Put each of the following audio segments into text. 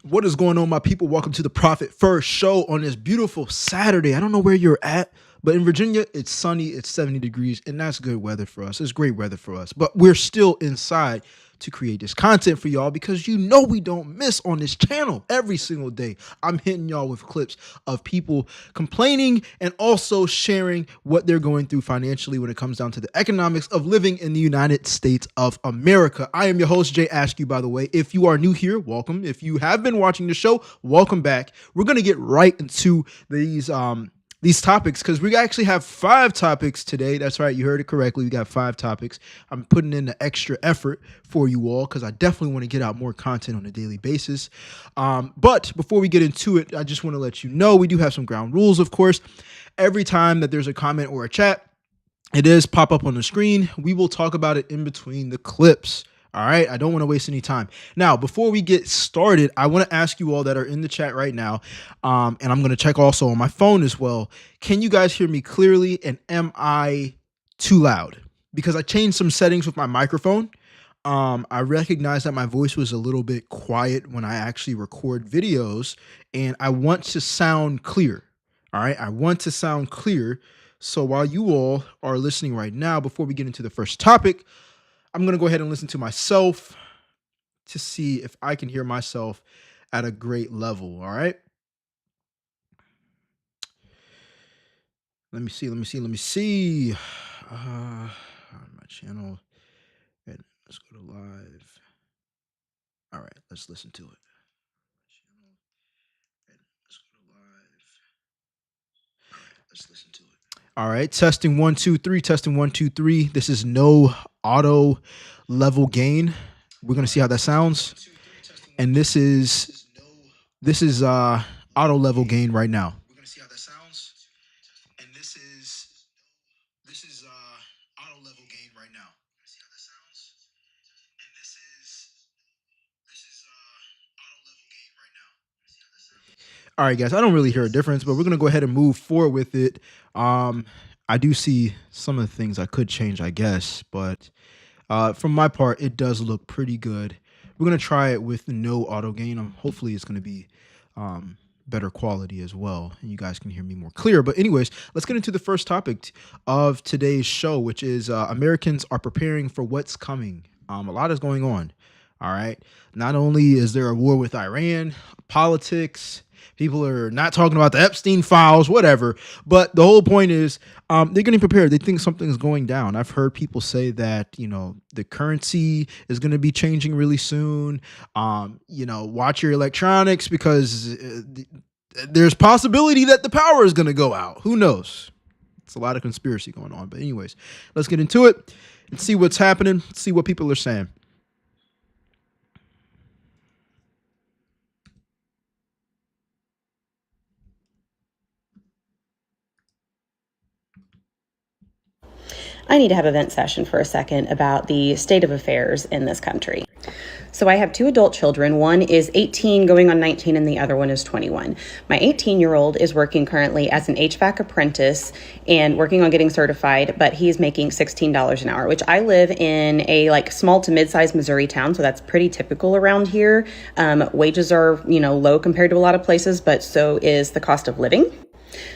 What is going on, my people? Welcome to the Profit First Show on this beautiful Saturday. I don't know where you're at, but in Virginia, it's sunny, it's 70 degrees, and that's good weather for us. It's great weather for us, but we're still inside to create this content for y'all because you know we don't miss on this channel every single day. I'm hitting y'all with clips of people complaining and also sharing what they're going through financially when it comes down to the economics of living in the United States of America. I am your host, Jay Askew, by the way. If you are new here, welcome. If you have been watching the show, welcome back. We're going to get right into these topics because we actually have 5 topics today. That's right. You heard it correctly. We got 5 topics. I'm putting in the extra effort for you all because I definitely want to get out more content on a daily basis. But before we get into it, I just want to let you know we do have some ground rules, of course. Every time that there's a comment or a chat, it is pop up on the screen. We will talk about it in between the clips. All right. I don't want to waste any time. Now, before we get started, I want to ask you all that are in the chat right now, and I'm going to check also on my phone as well. Can you guys hear me clearly? And am I too loud? Because I changed some settings with my microphone. I recognized that my voice was a little bit quiet when I actually record videos, and I want to sound clear. All right. I want to sound clear. So while you all are listening right now, before we get into the first topic, I'm going to go ahead and listen to myself to see if I can hear myself at a great level. All right. Let me see. On my channel. And let's go to live. All right. Let's listen to it. All right. Testing 1, 2, 3. Testing 1, 2, 3. This is no auto level gain. We're going to see how that sounds. And this is auto level gain right now. We're going to see how that sounds. And this is auto level gain right now. See how that sounds. And this is auto level gain right now. See how that sounds. All right, guys. I don't really hear a difference, but we're going to go ahead and move forward with it. I do see some of the things I could change, I guess, but from my part, it does look pretty good. We're going to try it with no auto gain. Hopefully it's going to be better quality as well, and you guys can hear me more clear. But anyways, let's get into the first topic of today's show, which is Americans are preparing for what's coming. A lot is going on. All right. Not only is there a war with Iran, politics, people are not talking about the Epstein files, whatever. But the whole point is they're getting prepared. They think something is going down. I've heard people say that, the currency is going to be changing really soon. Watch your electronics because there's possibility that the power is going to go out. Who knows? It's a lot of conspiracy going on. But anyways, let's get into it and see what's happening, see what people are saying. I need to have a vent session for a second about the state of affairs in this country. So I have 2 adult children. One is 18 going on 19 and the other one is 21. My 18-year-old is working currently as an HVAC apprentice and working on getting certified, but he's making $16 an hour, which I live in a small to mid-sized Missouri town. So that's pretty typical around here. Wages are, low compared to a lot of places, but so is the cost of living.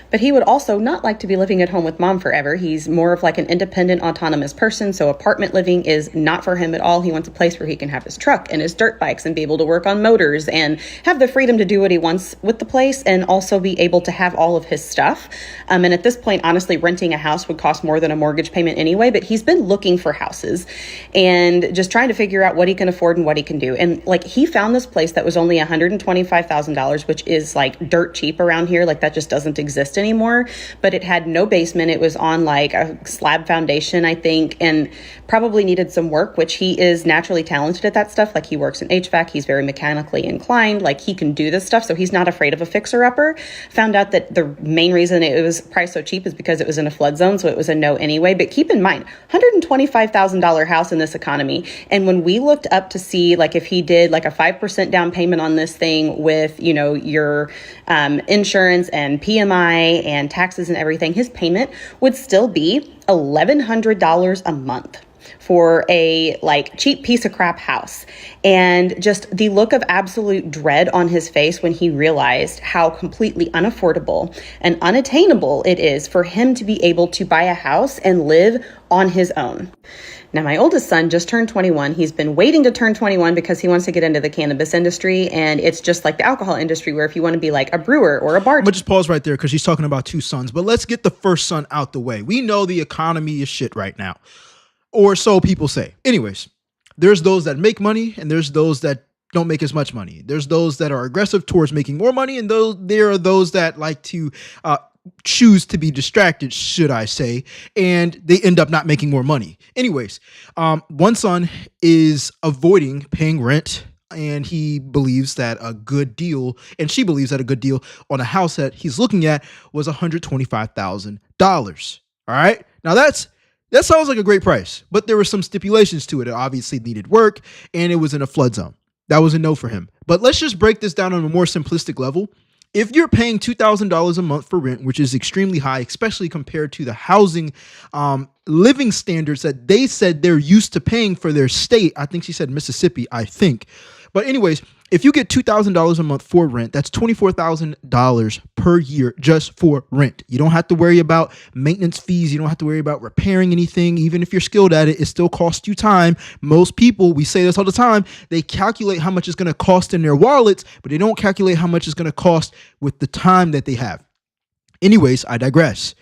But he would also not like to be living at home with mom forever. He's more of an independent, autonomous person. So apartment living is not for him at all. He wants a place where he can have his truck and his dirt bikes and be able to work on motors and have the freedom to do what he wants with the place and also be able to have all of his stuff. And at this point, honestly, renting a house would cost more than a mortgage payment anyway. But he's been looking for houses and just trying to figure out what he can afford and what he can do. And he found this place that was only $125,000, which is dirt cheap around here. That just doesn't exist anymore, but it had no basement. It was on a slab foundation, I think, and probably needed some work, which he is naturally talented at that stuff. He works in HVAC. He's very mechanically inclined. He can do this stuff. So he's not afraid of a fixer-upper. Found out that the main reason it was priced so cheap is because it was in a flood zone. So it was a no anyway. But keep in mind, $125,000 house in this economy. And when we looked up to see if he did a 5% down payment on this thing with, your insurance and PMI and taxes and everything, his payment would still be $1,100 a month. for a like cheap piece of crap house. And just the look of absolute dread on his face when he realized how completely unaffordable and unattainable it is for him to be able to buy a house and live on his own. Now, my oldest son just turned 21. He's been waiting to turn 21 because he wants to get into the cannabis industry. And it's just like the alcohol industry, where if you want to be like a brewer or a bartender. I'm gonna just pause right there because she's talking about two sons. But let's get the first son out the way. We know the economy is shit right now, or so people say. Anyways, there's those that make money and there's those that don't make as much money. There's those that are aggressive towards making more money, and there are those that like to choose to be distracted, should I say, and they end up not making more money. Anyways, one son is avoiding paying rent, and he believes that a good deal, and she believes that a good deal on a house that he's looking at was $125,000. All right. Now that sounds like a great price, but there were some stipulations to it. It obviously needed work and it was in a flood zone. That was a no for him. But let's just break this down on a more simplistic level. If you're paying $2,000 a month for rent, which is extremely high, especially compared to the housing living standards that they said they're used to paying for their state. I think she said Mississippi, I think. But anyways, if you get $2,000 a month for rent, that's $24,000 per year just for rent. You don't have to worry about maintenance fees. You don't have to worry about repairing anything. Even if you're skilled at it, it still costs you time. Most people, we say this all the time, they calculate how much it's going to cost in their wallets, but they don't calculate how much it's going to cost with the time that they have. Anyways, I digress.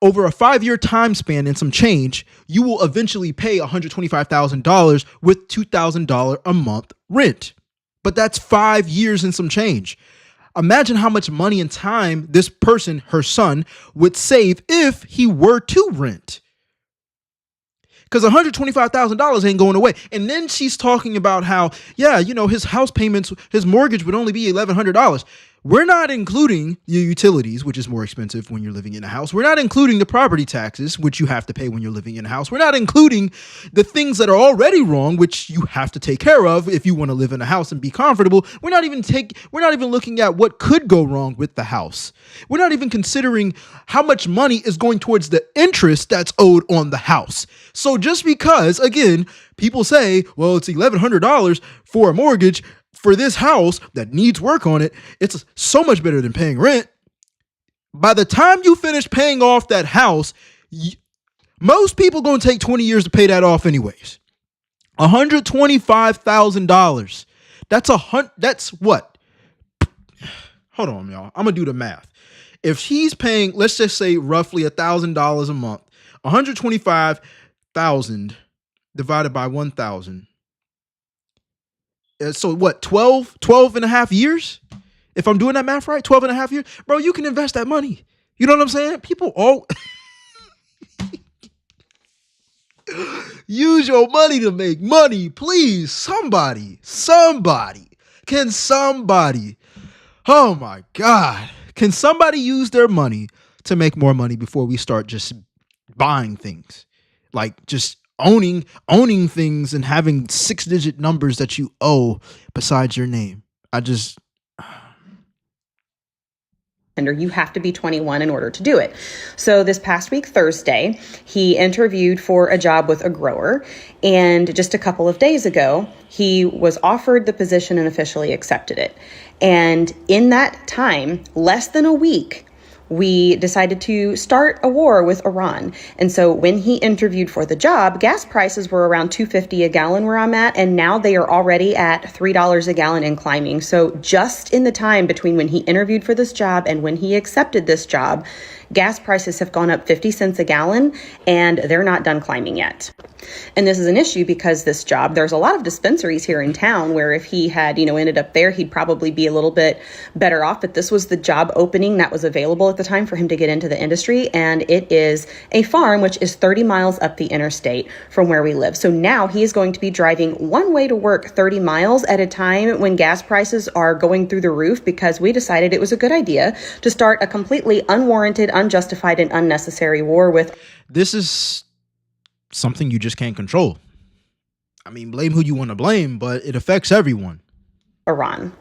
Over a 5-year time span and some change, you will eventually pay $125,000 with $2,000 a month rent. But that's 5 years and some change. Imagine how much money and time this person, her son, would save if he were to rent. Because $125,000 ain't going away. And then she's talking about how, his house payments, his mortgage would only be $1,100. We're not including your utilities, which is more expensive when you're living in a house. We're not including the property taxes, which you have to pay when you're living in a house. We're not including the things that are already wrong, which you have to take care of if you want to live in a house and be comfortable. We're not even looking at what could go wrong with the house. We're not even considering how much money is going towards the interest that's owed on the house. So just because, again, people say, well, it's $1,100 for a mortgage for this house that needs work on it, it's so much better than paying rent. By the time you finish paying off that house, most people going to take 20 years to pay that off anyways. $125,000. That's what? Hold on, y'all. I'm going to do the math. If he's paying, let's just say roughly $1,000 a month, 125,000 divided by 1,000. So what, 12 and a half years? If I'm doing that math right, 12 and a half years, bro, you can invest that money. You know what I'm saying? People all use your money to make money. Please, somebody, can somebody, oh my God, can somebody use their money to make more money before we start just buying things? Like just owning things and having 6-digit numbers that you owe besides your name. You have to be 21 in order to do it. So this past week, Thursday, he interviewed for a job with a grower. And just a couple of days ago, he was offered the position and officially accepted it. And in that time, less than a week, we decided to start a war with Iran. And so when he interviewed for the job, gas prices were around $2.50 a gallon where I'm at, and now they are already at $3 a gallon and climbing. So just in the time between when he interviewed for this job and when he accepted this job, gas prices have gone up 50 cents a gallon, and they're not done climbing yet. And this is an issue because this job, there's a lot of dispensaries here in town where if he had, ended up there, he'd probably be a little bit better off. But this was the job opening that was available at the time for him to get into the industry. And it is a farm, which is 30 miles up the interstate from where we live. So now he is going to be driving one way to work 30 miles at a time when gas prices are going through the roof, because we decided it was a good idea to start a completely unwarranted, unjustified, and unnecessary war with. This is something you just can't control. I mean, blame who you want to blame, but it affects everyone. Iran.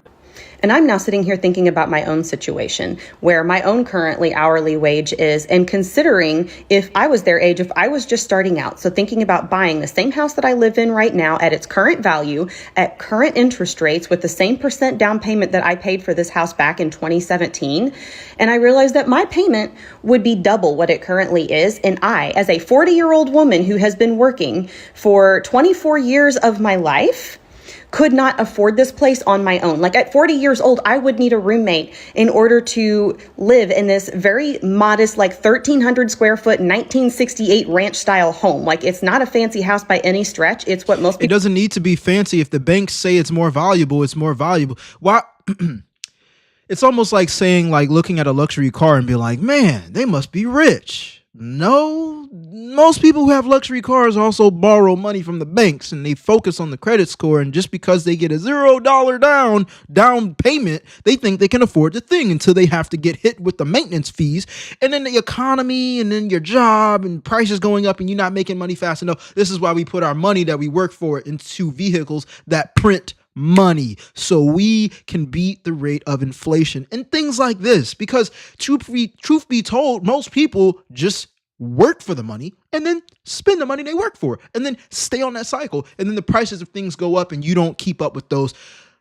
And I'm now sitting here thinking about my own situation, where my own currently hourly wage is, and considering if I was their age, if I was just starting out. So thinking about buying the same house that I live in right now at its current value, at current interest rates, with the same percent down payment that I paid for this house back in 2017. And I realized that my payment would be double what it currently is. And I, as a 40-year-old woman who has been working for 24 years of my life, could not afford this place on my own. Like at 40 years old, I would need a roommate in order to live in this very modest, like 1,300 square foot, 1968 ranch style home. Like it's not a fancy house by any stretch. It's what most people. It doesn't need to be fancy. If the banks say it's more valuable, it's more valuable. Why? It's almost like saying, like looking at a luxury car and be like, man, they must be rich. No, most people who have luxury cars also borrow money from the banks and they focus on the credit score. And just because they get a $0 down payment, they think they can afford the thing until they have to get hit with the maintenance fees. And then the economy and then your job and prices going up and you're not making money fast enough. This is why we put our money that we work for into vehicles that print money so we can beat the rate of inflation and things like this. Because truth be told, most people just work for the money and then spend the money they work for and then stay on that cycle. And then the prices of things go up and you don't keep up with those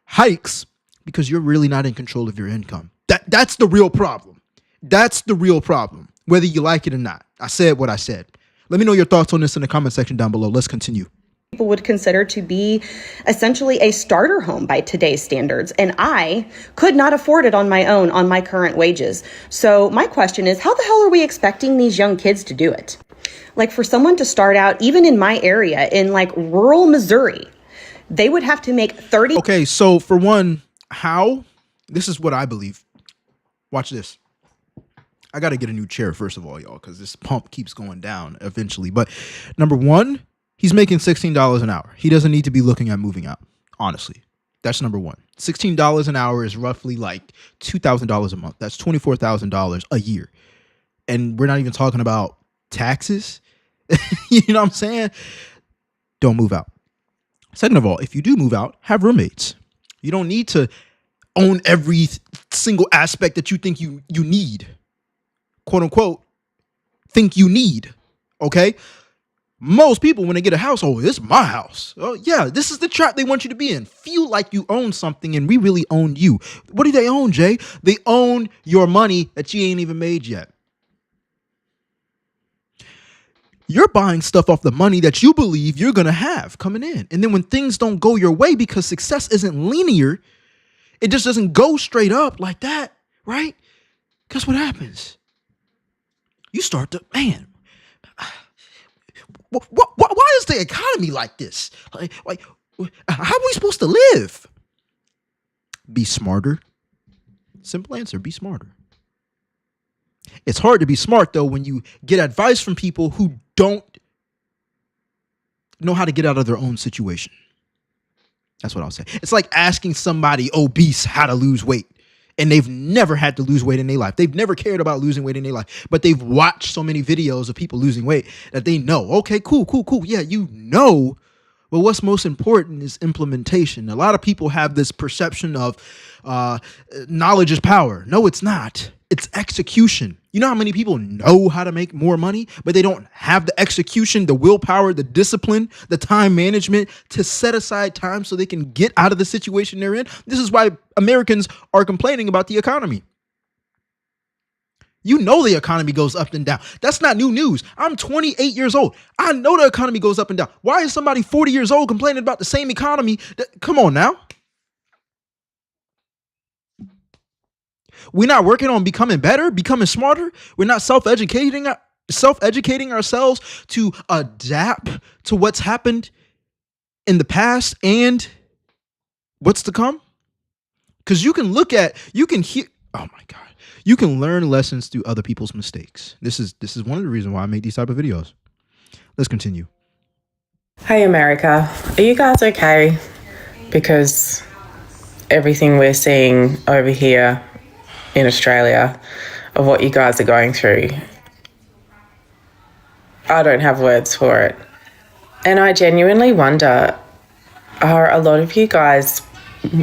hikes because you're really not in control of your income. That's the real problem. That's the real problem, whether you like it or not. I said what I said. Let me know your thoughts on this in the comment section down below. Let's continue. People would consider to be essentially a starter home by today's standards. And I could not afford it on my own on my current wages. So my question is, how the hell are we expecting these young kids to do it? Like for someone to start out, even in my area, in like rural Missouri, they would have to make 30. Okay, so for one, how? This is what I believe. Watch this. I got to get a new chair, first of all, y'all, because this pump keeps going down eventually. But number one, he's making $16 an hour. He doesn't need to be looking at moving out, honestly. That's number one. $16 an hour is roughly like $2,000 a month. That's $24,000 a year. And we're not even talking about taxes. You know what I'm saying? Don't move out. Second of all, if you do move out, have roommates. You don't need to own every single aspect that you think you need. Quote unquote, think you need. Okay? Most people, when they get a house, oh, this is my house. Oh, yeah, this is the trap they want you to be in. Feel like you own something and we really own you. What do they own, Jay? They own your money that you ain't even made yet. You're buying stuff off the money that you believe you're going to have coming in. And then when things don't go your way because success isn't linear, it just doesn't go straight up like that, right? Guess what happens? You start to, man, why is the economy like this? Like, how are we supposed to live? Be smarter. Simple answer, be smarter. It's hard to be smart, though, when you get advice from people who don't know how to get out of their own situation. That's what I'll say. It's like asking somebody obese how to lose weight. And they've never had to lose weight in their life. They've never cared about losing weight in their life. But they've watched so many videos of people losing weight that they know, okay, cool. Yeah, you know. But what's most important is implementation. A lot of people have this perception of knowledge is power. No, it's not. It's execution. You know how many people know how to make more money, but they don't have the execution, the willpower, the discipline, the time management to set aside time so they can get out of the situation they're in? This is why Americans are complaining about the economy. You know the economy goes up and down. That's not new news. I'm 28 years old. I know the economy goes up and down. Why is somebody 40 years old complaining about the same economy? Come on now. We're not working on becoming better, becoming smarter. We're not self-educating ourselves to adapt to what's happened in the past and what's to come. Because you can hear, oh my God, you can learn lessons through other people's mistakes. This is one of the reasons why I make these type of videos. Let's continue. Hey America, are you guys okay? Because everything we're seeing over here in Australia of what you guys are going through, I don't have words for it. And I genuinely wonder, are a lot of you guys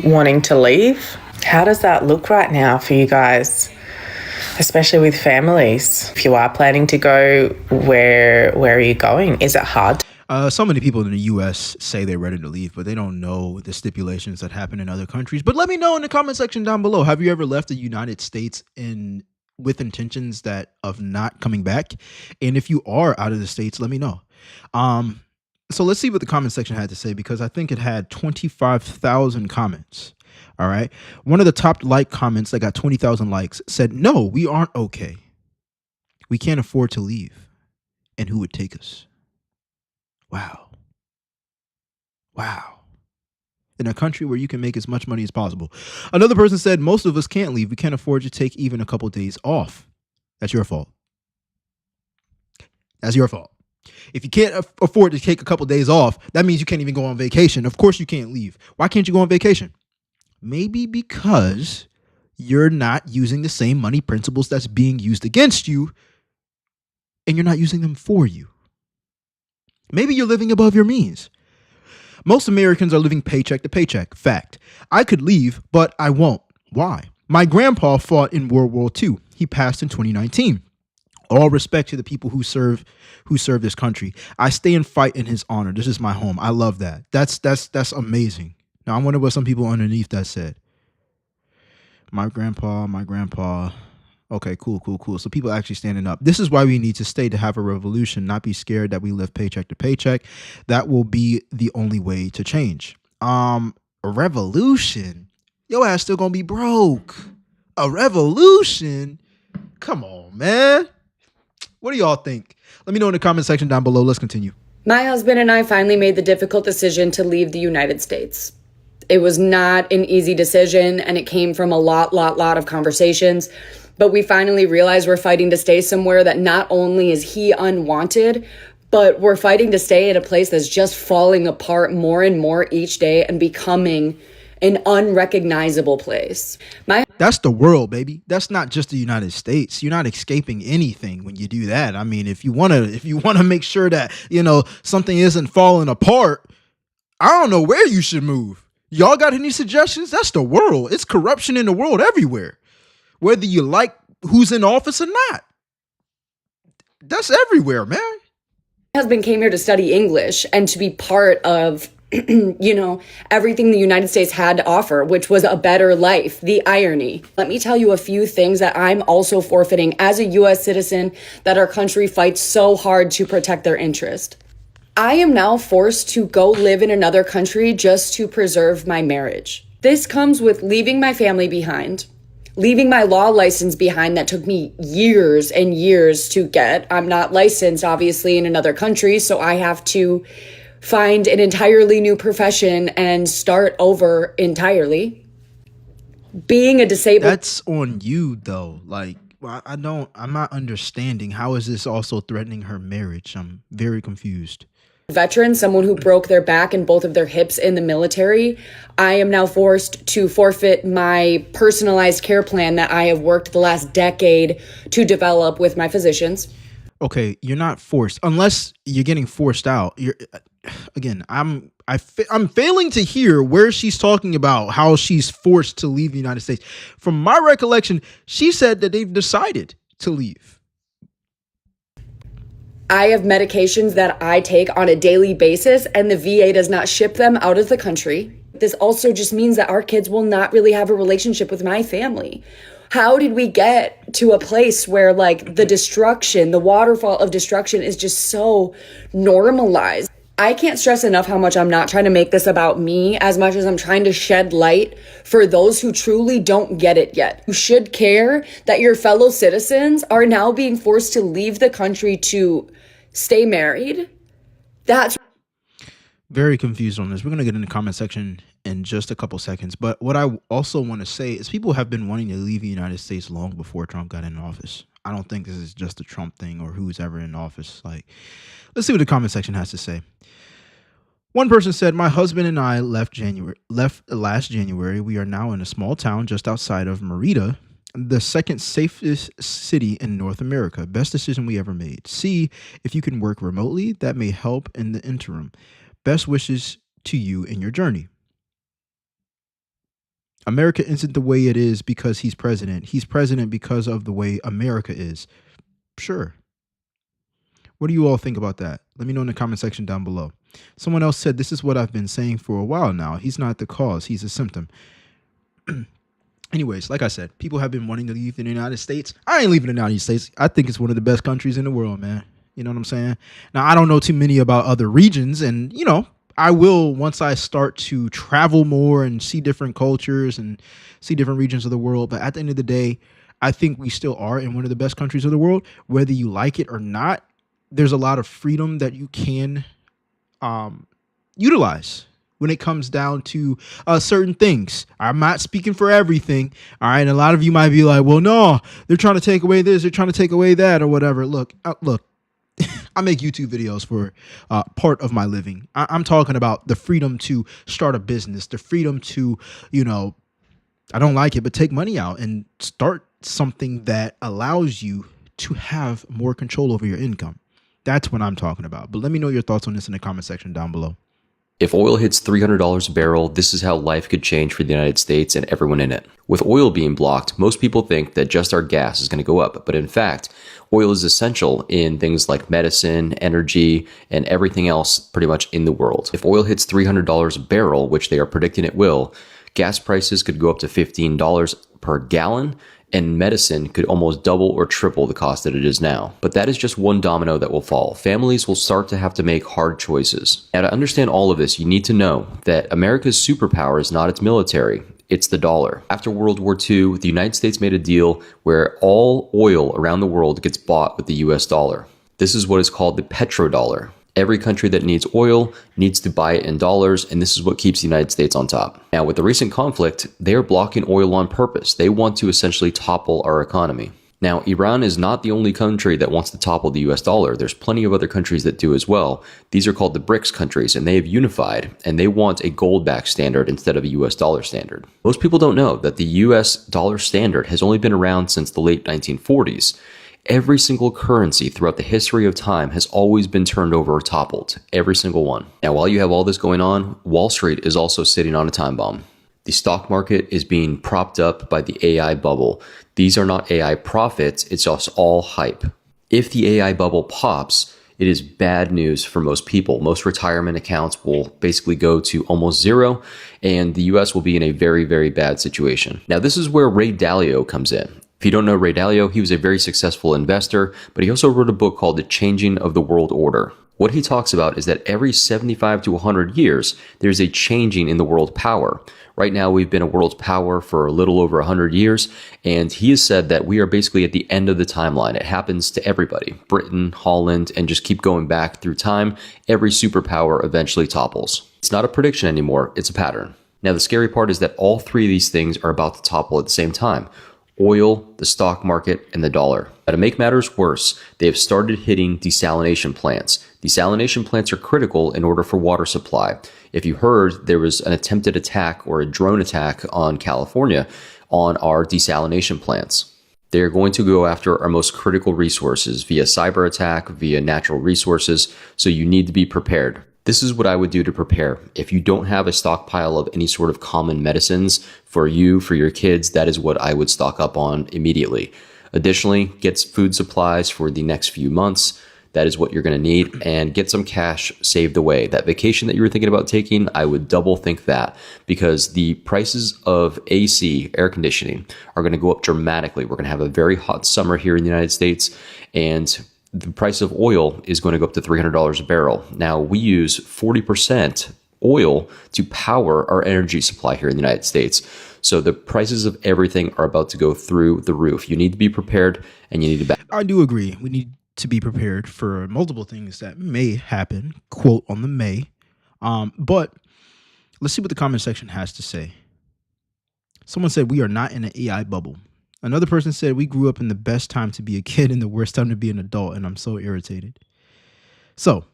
wanting to leave? How does that look right now for you guys, especially with families? If you are planning to go, where are you going? Is it hard? So many people in the U.S. say they're ready to leave, but they don't know the stipulations that happen in other countries. But let me know in the comment section down below. Have you ever left the United States with intentions of not coming back? And if you are out of the States, let me know. So let's see what the comment section had to say, because I think it had 25,000 comments. All right. One of the top like comments that got 20,000 likes said, "No, we aren't okay. We can't afford to leave. And who would take us?" Wow. Wow. In a country where you can make as much money as possible. Another person said, "Most of us can't leave. We can't afford to take even a couple days off." That's your fault. That's your fault. If you can't afford to take a couple days off, that means you can't even go on vacation. Of course you can't leave. Why can't you go on vacation? Maybe because you're not using the same money principles that's being used against you, and you're not using them for you. Maybe you're living above your means. Most Americans are living paycheck to paycheck. Fact. I could leave, but I won't. Why? My grandpa fought in World War II. He passed in 2019. All respect to the people who serve this country. I stay and fight in his honor. This is my home. I love that. That's amazing. Now I wonder what some people underneath that said. My grandpa. Okay, cool. So people actually standing up. This is why we need to stay, to have a revolution, not be scared that we live paycheck to paycheck. That will be the only way to change. A revolution? Your ass still gonna be broke. A revolution? Come on, man. What do y'all think? Let me know in the comment section down below. Let's continue. My husband and I finally made the difficult decision to leave the United States. It was not an easy decision, and it came from a lot of conversations. But we finally realized we're fighting to stay somewhere that not only is he unwanted, but we're fighting to stay at a place that's just falling apart more and more each day and becoming an unrecognizable place. That's the world, baby. That's not just the United States. You're not escaping anything when you do that. I mean, if you want to make sure that, something isn't falling apart, I don't know where you should move. Y'all got any suggestions? That's the world. It's corruption in the world everywhere. Whether you like who's in office or not. That's everywhere, man. My husband came here to study English and to be part of, everything the United States had to offer, which was a better life. The irony. Let me tell you a few things that I'm also forfeiting as a U.S. citizen that our country fights so hard to protect their interest. I am now forced to go live in another country just to preserve my marriage. This comes with leaving my family behind, leaving my law license behind that took me years and years to get. I'm not licensed, obviously, in another country, so I have to find an entirely new profession and start over entirely. Being a disabled... That's on you, though. I'm not understanding. How is this also threatening her marriage? I'm very confused. Veteran, someone who broke their back and both of their hips in the military, I am now forced to forfeit my personalized care plan that I have worked the last decade to develop with my physicians. Okay, you're not forced unless you're getting forced out. I'm failing to hear where she's talking about how she's forced to leave the United States. From my recollection, she said that they've decided to leave. I have medications that I take on a daily basis, and the VA does not ship them out of the country. This also just means that our kids will not really have a relationship with my family. How did we get to a place where the destruction, the waterfall of destruction is just so normalized? I can't stress enough how much I'm not trying to make this about me as much as I'm trying to shed light for those who truly don't get it yet. You should care that your fellow citizens are now being forced to leave the country to stay married. That's very confused on this. We're going to get in the comment section in just a couple seconds. But what I also want to say is people have been wanting to leave the United States long before Trump got in office. I don't think this is just a Trump thing or who's ever in office. Let's see what the comment section has to say. One person said, "My husband and I left last January. We are now in a small town just outside of Merida, the second safest city in North America. Best decision we ever made. See if you can work remotely. That may help in the interim. Best wishes to you in your journey." America isn't the way it is because he's president. He's president because of the way America is. Sure. What do you all think about that? Let me know in the comment section down below. Someone else said, this is what I've been saying for a while now. He's not the cause. He's a symptom. Anyways, like I said, people have been wanting to leave the United States. I ain't leaving the United States. I think it's one of the best countries in the world, man. You know what I'm saying? Now, I don't know too many about other regions. And, you know, I will once I start to travel more and see different cultures and see different regions of the world. But at the end of the day, I think we still are in one of the best countries of the world. Whether you like it or not, there's a lot of freedom that you can utilize when it comes down to certain things. I'm not speaking for everything. All right. And a lot of you might be like, well, no, they're trying to take away this. They're trying to take away that or whatever. Look, I make YouTube videos for part of my living. I'm talking about the freedom to start a business, the freedom to, you know, I don't like it, but take money out and start something that allows you to have more control over your income. That's what I'm talking about. But let me know your thoughts on this in the comment section down below. If oil hits $300 a barrel, this is how life could change for the United States and everyone in it. With oil being blocked, most people think that just our gas is going to go up. But in fact, oil is essential in things like medicine, energy, and everything else pretty much in the world. If oil hits $300 a barrel, which they are predicting it will, gas prices could go up to $15 per gallon, and medicine could almost double or triple the cost that it is now. But that is just one domino that will fall. Families will start to have to make hard choices. Now, to understand all of this, you need to know that America's superpower is not its military. It's the dollar. After World War II, the United States made a deal where all oil around the world gets bought with the US dollar. This is what is called the petrodollar. Every country that needs oil needs to buy it in dollars, and this is what keeps the United States on top. Now, with the recent conflict, they are blocking oil on purpose. They want to essentially topple our economy. Now, Iran is not the only country that wants to topple the US dollar. There's plenty of other countries that do as well. These are called the BRICS countries, and they have unified, and they want a gold-backed standard instead of a US dollar standard. Most people don't know that the US dollar standard has only been around since the late 1940s. Every single currency throughout the history of time has always been turned over or toppled. Every single one. Now, while you have all this going on, Wall Street is also sitting on a time bomb. The stock market is being propped up by the AI bubble. These are not AI profits, it's just all hype. If the AI bubble pops, it is bad news for most people. Most retirement accounts will basically go to almost zero, and the US will be in a very, very bad situation. Now, this is where Ray Dalio comes in. If you don't know Ray Dalio, he was a very successful investor, but he also wrote a book called The Changing of the World Order. What he talks about is that every 75 to 100 years, there's a changing in the world power. Right now, we've been a world power for a little over 100 years, and he has said that we are basically at the end of the timeline. It happens to everybody, Britain, Holland, and just keep going back through time. Every superpower eventually topples. It's not a prediction anymore, it's a pattern. Now, the scary part is that all three of these things are about to topple at the same time. Oil, the stock market, and the dollar. Now, to make matters worse, they have started hitting desalination plants. Desalination plants are critical in order for water supply. If you heard, there was an attempted attack or a drone attack on California on our desalination plants. They are going to go after our most critical resources via cyber attack, via natural resources, so you need to be prepared. This is what I would do to prepare. If you don't have a stockpile of any sort of common medicines for you, for your kids, that is what I would stock up on immediately. Additionally, get food supplies for the next few months. That is what you're going to need, and get some cash saved away. That vacation that you were thinking about taking, I would double think that, because the prices of AC, air conditioning, are going to go up dramatically. We're going to have a very hot summer here in the United States, and the price of oil is going to go up to $300 a barrel. Now, we use 40% oil to power our energy supply here in the United States. So the prices of everything are about to go through the roof. You need to be prepared, and you need to I do agree. We need to be prepared for multiple things that may happen, quote on the may. But let's see what the comment section has to say. Someone said we are not in an AI bubble. Another person said we grew up in the best time to be a kid and the worst time to be an adult, and I'm so irritated. So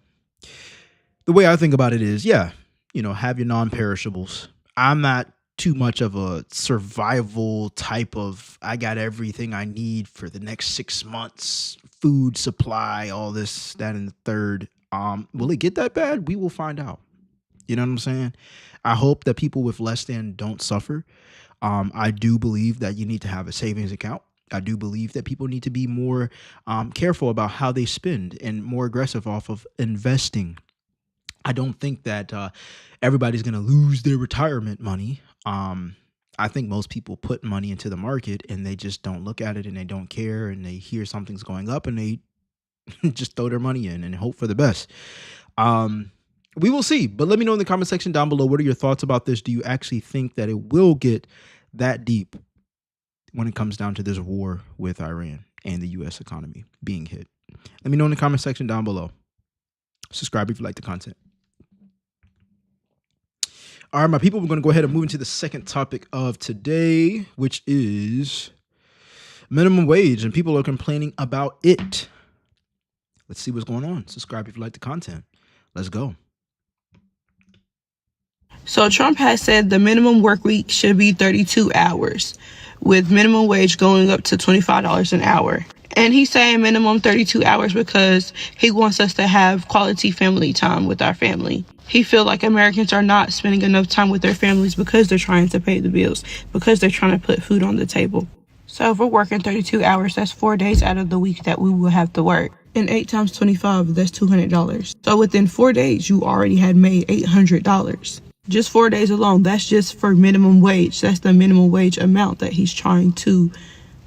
the way I think about it is, yeah, have your non-perishables. I'm not too much of a survival type of, I got everything I need for the next 6 months, food supply, all this, that, and the third. Will it get that bad? We will find out. You know what I'm saying? I hope that people with less than don't suffer. I do believe that you need to have a savings account. I do believe that people need to be more careful about how they spend and more aggressive off of investing. I don't think that everybody's going to lose their retirement money. I think most people put money into the market and they just don't look at it and they don't care and they hear something's going up and they just throw their money in and hope for the best. We will see, but let me know in the comment section down below. What are your thoughts about this? Do you actually think that it will get that deep when it comes down to this war with Iran and the U.S. economy being hit? Let me know in the comment section down below. Subscribe if you like the content. All right, my people, we're going to go ahead and move into the second topic of today, which is minimum wage, and people are complaining about it. Let's see what's going on. Subscribe if you like the content. Let's go. So Trump has said the minimum work week should be 32 hours, with minimum wage going up to $25 an hour. And he's saying minimum 32 hours because he wants us to have quality family time with our family. He feels like Americans are not spending enough time with their families because they're trying to pay the bills, because they're trying to put food on the table. So if we're working 32 hours, that's 4 days out of the week that we will have to work. And 8 times 25, that's $200. So within 4 days, you already had made $800. Just 4 days alone. That's just for minimum wage. That's the minimum wage amount that he's trying to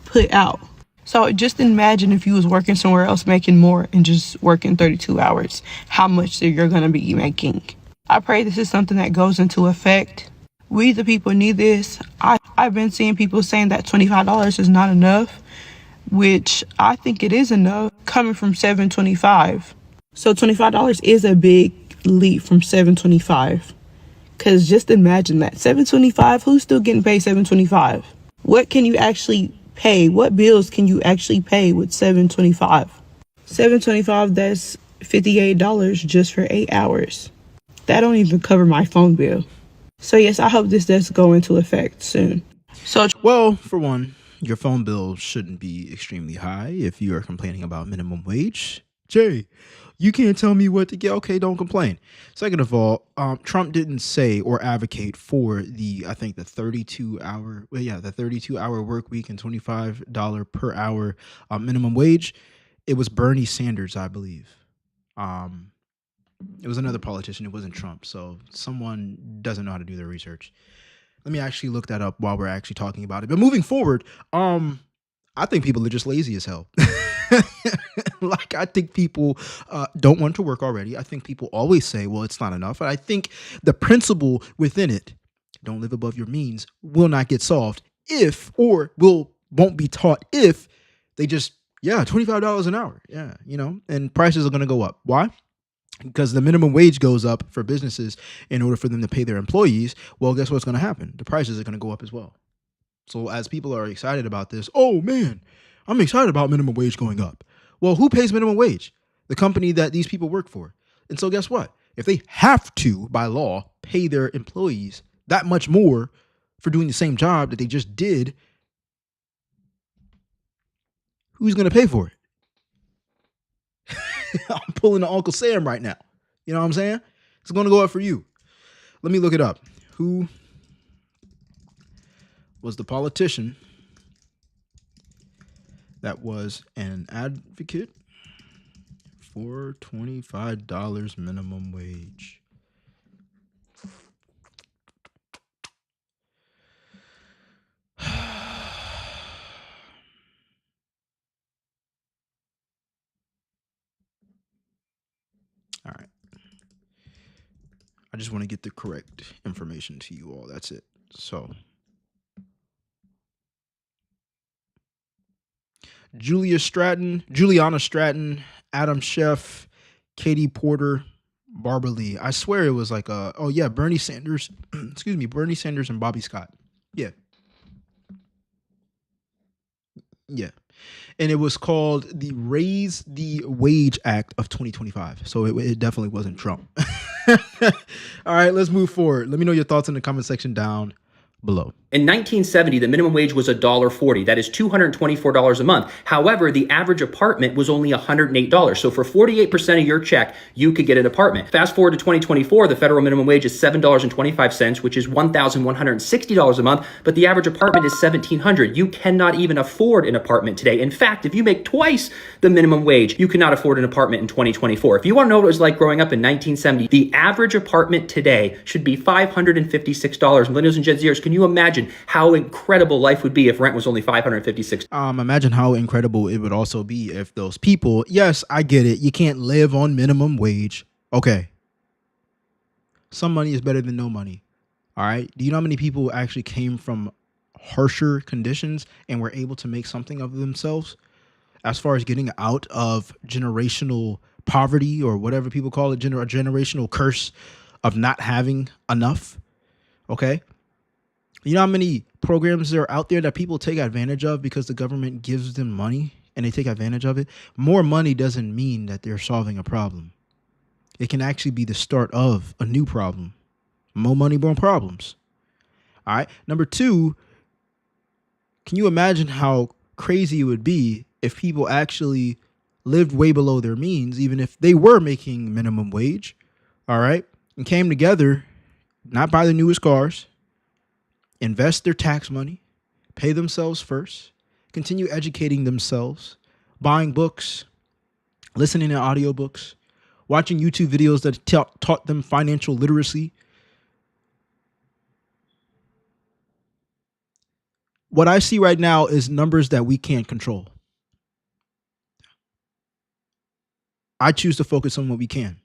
put out. So just imagine if you was working somewhere else making more and just working 32 hours, how much you're going to be making. I pray this is something that goes into effect. We the people need this. I've been seeing people saying that $25 is not enough, which I think it is enough coming from $7.25. So $25 is a big leap from $7.25. Because just imagine that. $7.25, who's still getting paid $7.25? What can you actually pay? What bills can you actually pay with $7.25? $7.25, that's $58 just for 8 hours. That don't even cover my phone bill. So yes, I hope this does go into effect soon. Well, for one, your phone bill shouldn't be extremely high if you are complaining about minimum wage. Jay, you can't tell me what to get. Okay, don't complain. Second of all, Trump didn't say or advocate for the 32-hour work week and $25 per hour minimum wage. It was Bernie Sanders, I believe. It was another politician. It wasn't Trump. So someone doesn't know how to do their research. Let me actually look that up while we're actually talking about it. But moving forward, I think people are just lazy as hell. Like, I think people don't want to work already. I think people always say, well, it's not enough. And I think the principle within it, don't live above your means, will not get solved if, or won't be taught if they just, $25 an hour. Yeah, and prices are going to go up. Why? Because the minimum wage goes up for businesses in order for them to pay their employees. Well, guess what's going to happen? The prices are going to go up as well. So as people are excited about this, oh man, I'm excited about minimum wage going up. Well, who pays minimum wage? The company that these people work for. And so guess what? If they have to, by law, pay their employees that much more for doing the same job that they just did, who's going to pay for it? I'm pulling the Uncle Sam right now. You know what I'm saying? It's going to go up for you. Let me look it up. Who was the politician that was an advocate for $25 minimum wage? All right. I just want to get the correct information to you all. That's it. So, Juliana Stratton, Adam Schiff, Katie Porter, Barbara Lee. I swear it was like Bernie Sanders. Excuse me, Bernie Sanders and Bobby Scott. Yeah. And it was called the Raise the Wage Act of 2025. So it definitely wasn't Trump. All right, let's move forward. Let me know your thoughts in the comment section down below. In 1970, the minimum wage was $1.40. That is $224 a month. However, the average apartment was only $108. So for 48% of your check, you could get an apartment. Fast forward to 2024, the federal minimum wage is $7.25, which is $1,160 a month, but the average apartment is $1,700. You cannot even afford an apartment today. In fact, if you make twice the minimum wage, you cannot afford an apartment in 2024. If you want to know what it was like growing up in 1970, the average apartment today should be $556. Millennials and Gen Zers, can you imagine how incredible life would be if rent was only $556? Imagine how incredible it would also be if those people, yes, I get it, you can't live on minimum wage. Okay. Some money is better than no money. All right. Do you know how many people actually came from harsher conditions and were able to make something of themselves as far as getting out of generational poverty or whatever people call it, a generational curse of not having enough? Okay. You know how many programs there are out there that people take advantage of because the government gives them money and they take advantage of it? More money doesn't mean that they're solving a problem. It can actually be the start of a new problem. More money, more problems. All right. Number two, can you imagine how crazy it would be if people actually lived way below their means, even if they were making minimum wage? All right. And came together, not buy the newest cars, invest their tax money, pay themselves first, continue educating themselves, buying books, listening to audiobooks, watching YouTube videos that taught them financial literacy. What I see right now is numbers that we can't control. I choose to focus on what we can.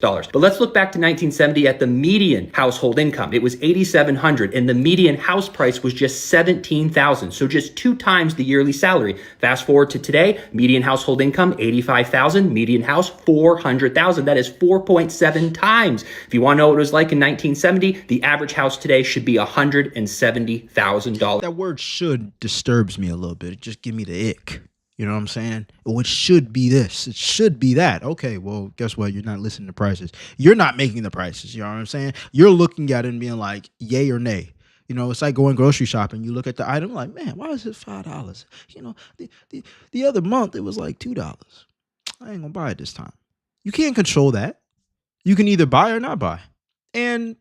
But let's look back to 1970 at the median household income. It was $8,700 and the median house price was just $17,000. So just 2 times the yearly salary. Fast forward to today, median household income, $85,000, median house, $400,000. That is 4.7 times. If you want to know what it was like in 1970, the average house today should be $170,000. That word should disturbs me a little bit. It just gives me the ick. You know what I'm saying? Oh, it should be this. It should be that. Okay, well, guess what? You're not listening to prices. You're not making the prices. You know what I'm saying? You're looking at it and being like, yay or nay. You know, it's like going grocery shopping. You look at the item like, man, why is it $5? You know, the other month it was like $2. I ain't gonna buy it this time. You can't control that. You can either buy or not buy. And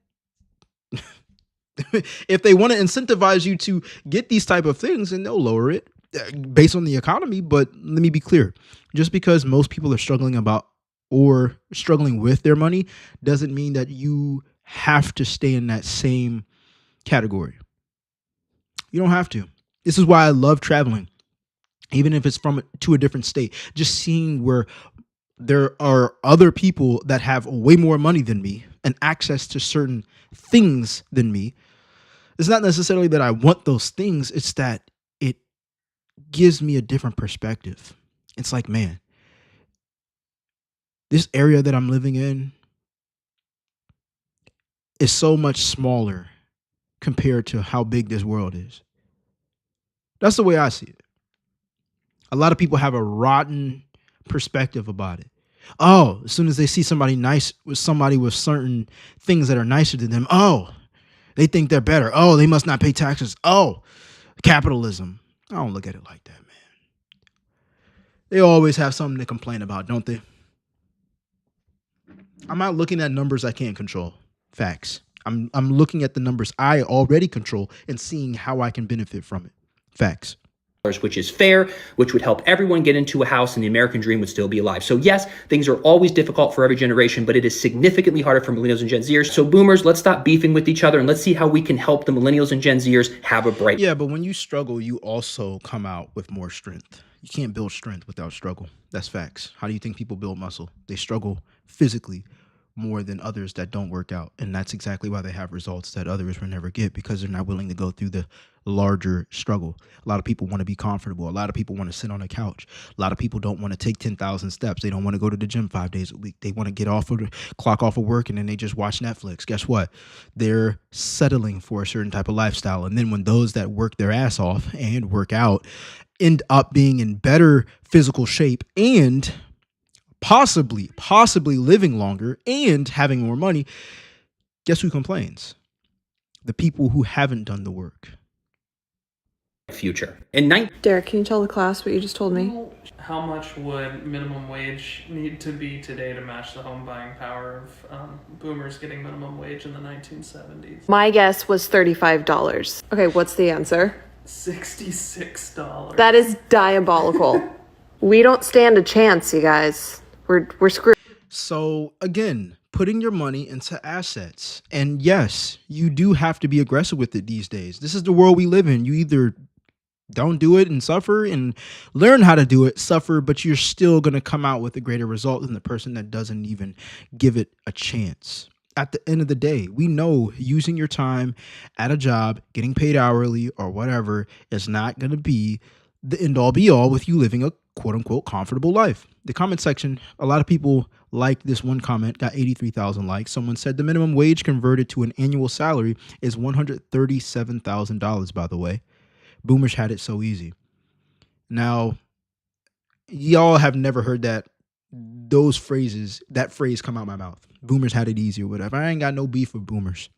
if they want to incentivize you to get these type of things, then they'll lower it based on the economy. But let me be clear. Just because most people are struggling about or struggling with their money doesn't mean that you have to stay in that same category. You don't have to. This is why I love traveling, even if it's to a different state. Just seeing where there are other people that have way more money than me and access to certain things than me. It's not necessarily that I want those things. It's that it gives me a different perspective. It's like, man, this area that I'm living in is so much smaller compared to how big this world is. That's the way I see it. A lot of people have a rotten perspective about it. Oh, as soon as they see somebody nice with somebody with certain things that are nicer than them, oh, they think they're better. Oh, they must not pay taxes. Oh, capitalism. I don't look at it like that, man. They always have something to complain about, don't they? I'm not looking at numbers I can't control. Facts. I'm looking at the numbers I already control and seeing how I can benefit from it. Facts. Which is fair, which would help everyone get into a house and the American dream would still be alive. So yes, things are always difficult for every generation, but it is significantly harder for millennials and Gen Zers. So boomers, let's stop beefing with each other and let's see how we can help the millennials and Gen Zers have a break. Yeah, but when you struggle, you also come out with more strength. You can't build strength without struggle. That's facts. How do you think people build muscle? They struggle physically more than others that don't work out. And that's exactly why they have results that others will never get, because they're not willing to go through the larger struggle. A lot of people want to be comfortable. A lot of people want to sit on a couch. A lot of people don't want to take 10,000 steps. They don't want to go to the gym 5 days a week. They want to get off of the clock off of work and then they just watch Netflix. Guess what? They're settling for a certain type of lifestyle. And then when those that work their ass off and work out end up being in better physical shape and possibly living longer and having more money, guess who complains? the people who haven't done the work. Future. Derek, can you tell the class what you just told me? How much would minimum wage need to be today to match the home buying power of boomers getting minimum wage in the 1970s? My guess was $35. Okay, what's the answer? $66. That is diabolical. We don't stand a chance, you guys. We're screwed. So again, putting your money into assets. And yes, you do have to be aggressive with it these days. This is the world we live in. You either don't do it and suffer and learn how to do it, suffer, but you're still going to come out with a greater result than the person that doesn't even give it a chance. At the end of the day, we know using your time at a job, getting paid hourly or whatever is not going to be the end all be all with you living a quote unquote comfortable life. The comment section, a lot of people liked this one comment, got 83,000 likes. Someone said the minimum wage converted to an annual salary is $137,000, by the way. Boomers had it so easy. Now, y'all have never heard that phrase come out my mouth. Boomers had it easy or whatever. I ain't got no beef with boomers.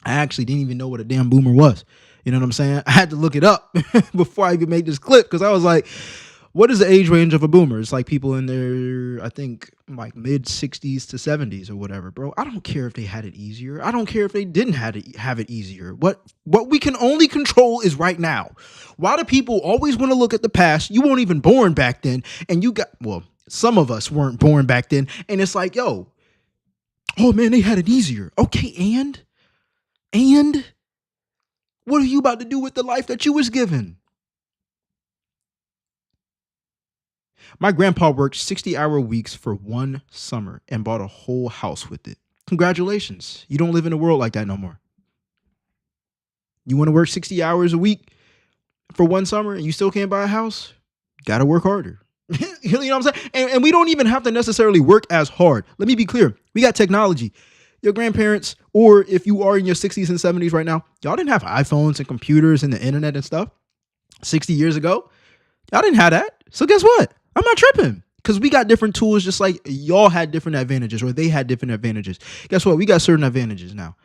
I actually didn't even know what a damn boomer was. You know what I'm saying? I had to look it up before I even made this clip because I was like, what is the age range of a boomer? It's like people in their, I think, like mid 60s to 70s or whatever, bro. I don't care if they had it easier. I don't care if they didn't have it easier. What we can only control is right now. Why do people always want to look at the past? You weren't even born back then. And some of us weren't born back then. And it's like, yo, oh man, they had it easier. Okay, and what are you about to do with the life that you was given? My grandpa worked 60-hour weeks for one summer and bought a whole house with it. Congratulations. You don't live in a world like that no more. You want to work 60 hours a week for one summer and you still can't buy a house? Got to work harder. You know what I'm saying? And we don't even have to necessarily work as hard. Let me be clear. We got technology. Your grandparents, or if you are in your 60s and 70s right now, y'all didn't have iPhones and computers and the internet and stuff 60 years ago. Y'all didn't have that. So guess what? I'm not tripping because we got different tools just like y'all had different advantages or they had different advantages. Guess what? We got certain advantages now.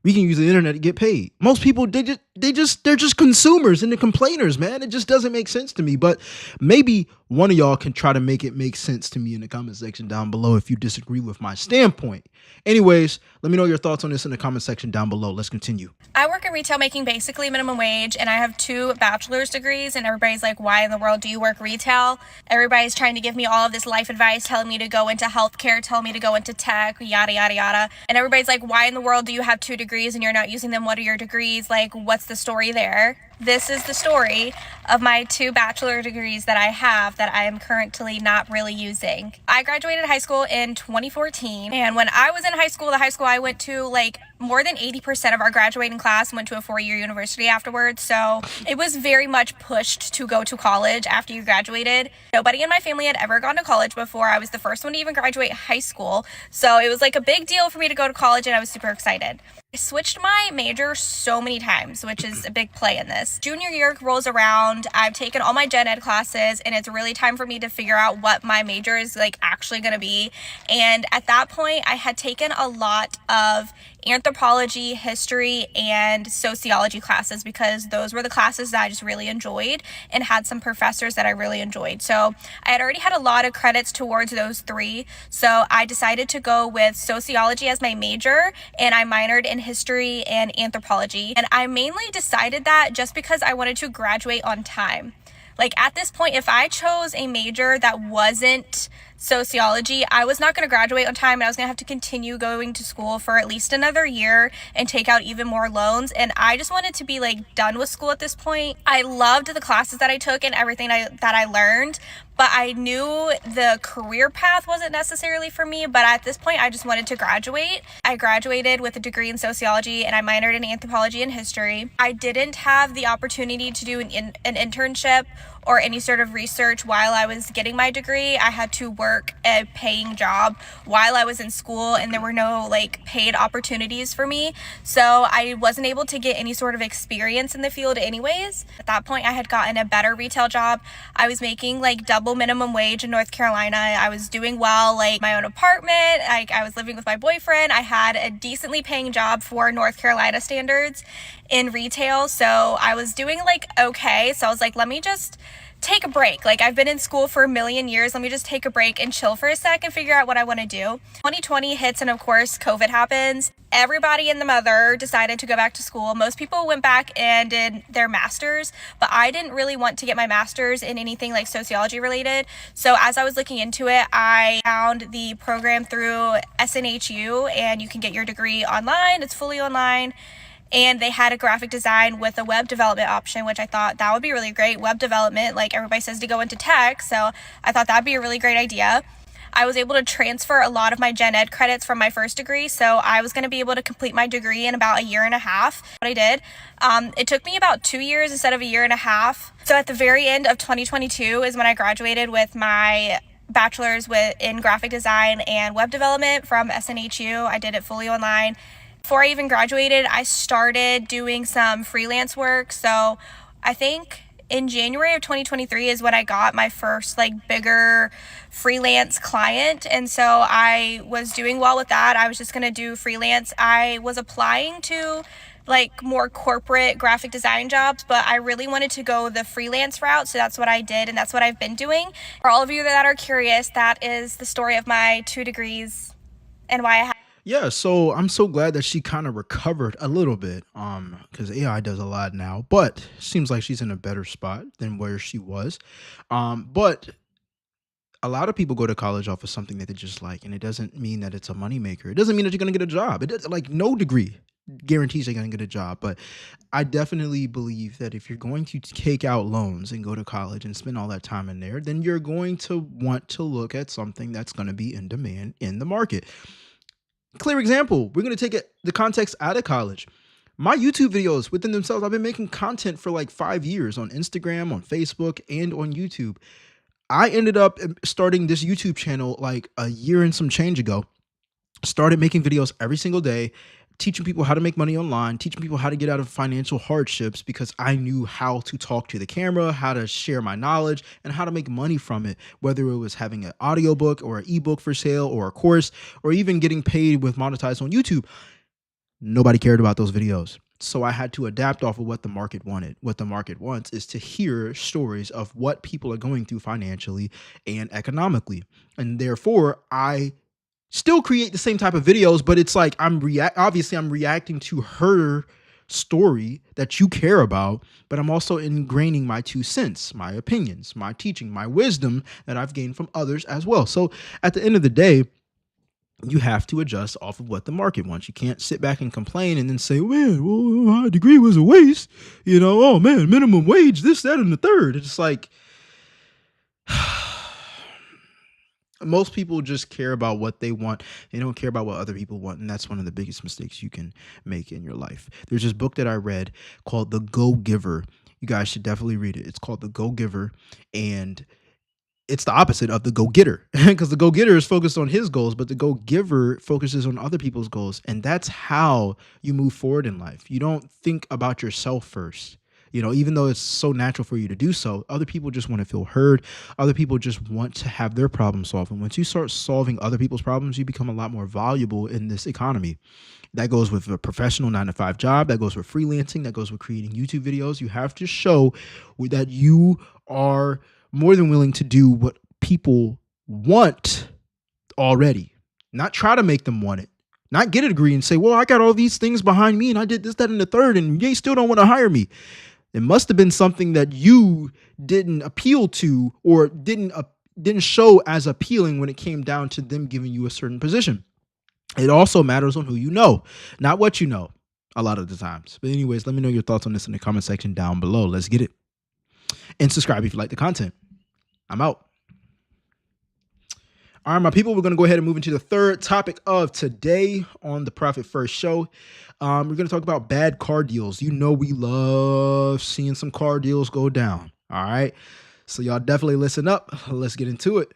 We can use the internet to get paid. Most people, they're just consumers and the complainers, man. It just doesn't make sense to me. But maybe one of y'all can try to make it make sense to me in the comment section down below if you disagree with my standpoint. Anyways, let me know your thoughts on this in the comment section down below. Let's continue. I work in retail making basically minimum wage, and I have 2 bachelor's degrees, and everybody's like, why in the world do you work retail? Everybody's trying to give me all of this life advice, telling me to go into healthcare, telling me to go into tech, yada, yada, yada. And everybody's like, why in the world do you have 2 degrees and you're not using them? What are your degrees? Like, what's the story there? This is the story of my 2 bachelor degrees that I have that I am currently not really using. I graduated high school in 2014, and when I was in high school, the high school I went to, like, more than 80% of our graduating class went to a 4-year university afterwards, so it was very much pushed to go to college after you graduated. Nobody in my family had ever gone to college before. I was the first one to even graduate high school, so it was like a big deal for me to go to college, and I was super excited. I switched my major so many times, which is a big play in this. Junior year rolls around, I've taken all my gen ed classes, and it's really time for me to figure out what my major is like actually going to be. And at that point, I had taken a lot of anthropology, history, and sociology classes because those were the classes that I just really enjoyed and had some professors that I really enjoyed. So I had already had a lot of credits towards those 3. So I decided to go with sociology as my major, and I minored in history and anthropology. And I mainly decided that just because I wanted to graduate on time. Like at this point, if I chose a major that wasn't sociology, I was not going to graduate on time, and I was going to have to continue going to school for at least another year and take out even more loans. And I just wanted to be like done with school at this point. I loved the classes that I took and everything that I learned, but I knew the career path wasn't necessarily for me. But at this point, I just wanted to graduate. I graduated with a degree in sociology, and I minored in anthropology and history. I didn't have the opportunity to do an internship or any sort of research while I was getting my degree. I had to work work a paying job while I was in school, and there were no like paid opportunities for me. So I wasn't able to get any sort of experience in the field anyways. At that point, I had gotten a better retail job. I was making like double minimum wage in North Carolina. I was doing well, like my own apartment. I was living with my boyfriend. I had a decently paying job for North Carolina standards in retail. So I was doing like okay. So I was like, let me just take a break. Like, I've been in school for a million years. Let me just take a break and chill for a sec and figure out what I want to do. 2020 hits, and of course, COVID happens. Everybody and the mother decided to go back to school. Most people went back and did their masters, but I didn't really want to get my master's in anything like sociology related. So as I was looking into it, I found the program through SNHU, and you can get your degree online. It's fully online. And they had a graphic design with a web development option, which I thought that would be really great. Web development, like everybody says to go into tech, so I thought that'd be a really great idea. I was able to transfer a lot of my gen ed credits from my first degree, so I was going to be able to complete my degree in about a year and a half. What I did, it took me about 2 years instead of a year and a half. So at the very end of 2022 is when I graduated with my bachelor's in graphic design and web development from SNHU. I did it fully online. Before I even graduated, I started doing some freelance work. So I think in January of 2023 is when I got my first like bigger freelance client. And so I was doing well with that. I was just going to do freelance. I was applying to like more corporate graphic design jobs, but I really wanted to go the freelance route. So that's what I did, and that's what I've been doing. For all of you that are curious, that is the story of my 2 degrees and why I have. Yeah, so I'm so glad that she kind of recovered a little bit, because AI does a lot now, but seems like she's in a better spot than where she was. But a lot of people go to college off of something that they just like, and it doesn't mean that it's a moneymaker. It doesn't mean that you're going to get a job. It does, like, no degree guarantees you're going to get a job. But I definitely believe that if you're going to take out loans and go to college and spend all that time in there, then you're going to want to look at something that's going to be in demand in the market. Clear example, we're going to take the context out of college. My YouTube videos within themselves, I've been making content for like 5 years on Instagram, on Facebook, and on YouTube. I ended up starting this YouTube channel like a year and some change ago. Started making videos every single day, teaching people how to make money online, teaching people how to get out of financial hardships, because I knew how to talk to the camera, how to share my knowledge, and how to make money from it, whether it was having an audiobook or an ebook for sale or a course, or even getting paid with monetized on YouTube. Nobody cared about those videos. So I had to adapt off of what the market wanted. What the market wants is to hear stories of what people are going through financially and economically. And therefore, I still create the same type of videos, but it's like obviously I'm reacting to her story that you care about, but I'm also ingraining my 2 cents, my opinions, my teaching, my wisdom that I've gained from others as well. So at the end of the day, you have to adjust off of what the market wants. You can't sit back and complain and then say, man, well, my degree was a waste. Oh man, minimum wage, this, that, and the third. It's just like, most people just care about what they want. They don't care about what other people want. And that's one of the biggest mistakes you can make in your life. There's this book that I read called The Go-Giver. You guys should definitely read it. It's called The Go-Giver. And it's the opposite of the go-getter, because the go-getter is focused on his goals, but the go-giver focuses on other people's goals. And that's how you move forward in life. You don't think about yourself first. Even though it's so natural for you to do so, other people just want to feel heard. Other people just want to have their problem solved. And once you start solving other people's problems, you become a lot more valuable in this economy. That goes with a professional 9-to-5 job. That goes with freelancing. That goes with creating YouTube videos. You have to show that you are more than willing to do what people want already. Not try to make them want it. Not get a degree and say, well, I got all these things behind me and I did this, that, and the third, and they still don't want to hire me. It must have been something that you didn't appeal to or didn't show as appealing when it came down to them giving you a certain position. It also matters on who you know, not what you know a lot of the times. But anyways, let me know your thoughts on this in the comment section down below. Let's get it. And subscribe if you like the content. I'm out. All right, my people, we're going to go ahead and move into the third topic of today on the Profit First Show. We're going to talk about bad car deals. We love seeing some car deals go down. All right. So y'all definitely listen up. Let's get into it.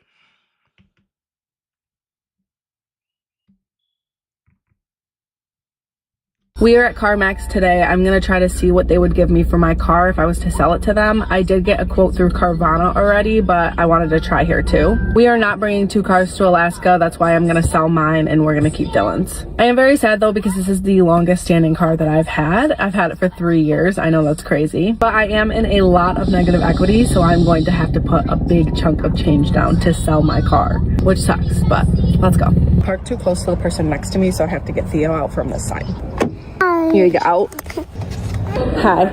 We are at CarMax today. I'm going to try to see what they would give me for my car if I was to sell it to them. I did get a quote through Carvana already, but I wanted to try here too. We are not bringing 2 cars to Alaska. That's why I'm going to sell mine and we're going to keep Dylan's. I am very sad though because this is the longest standing car that I've had. I've had it for 3 years. I know that's crazy, but I am in a lot of negative equity, so I'm going to have to put a big chunk of change down to sell my car, which sucks, but let's go. Parked too close to the person next to me, so I have to get Theo out from this side. You get out. Hi,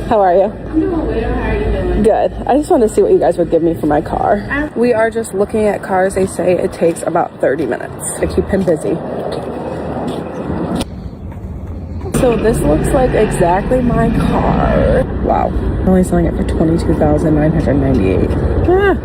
how are you? I'm doing well. How are you doing? Good. I just wanted to see what you guys would give me for my car. We are just looking at cars. They say it takes about 30 minutes to keep him busy. So this looks like exactly my car. Wow. I'm only selling it for $22,998. Ah.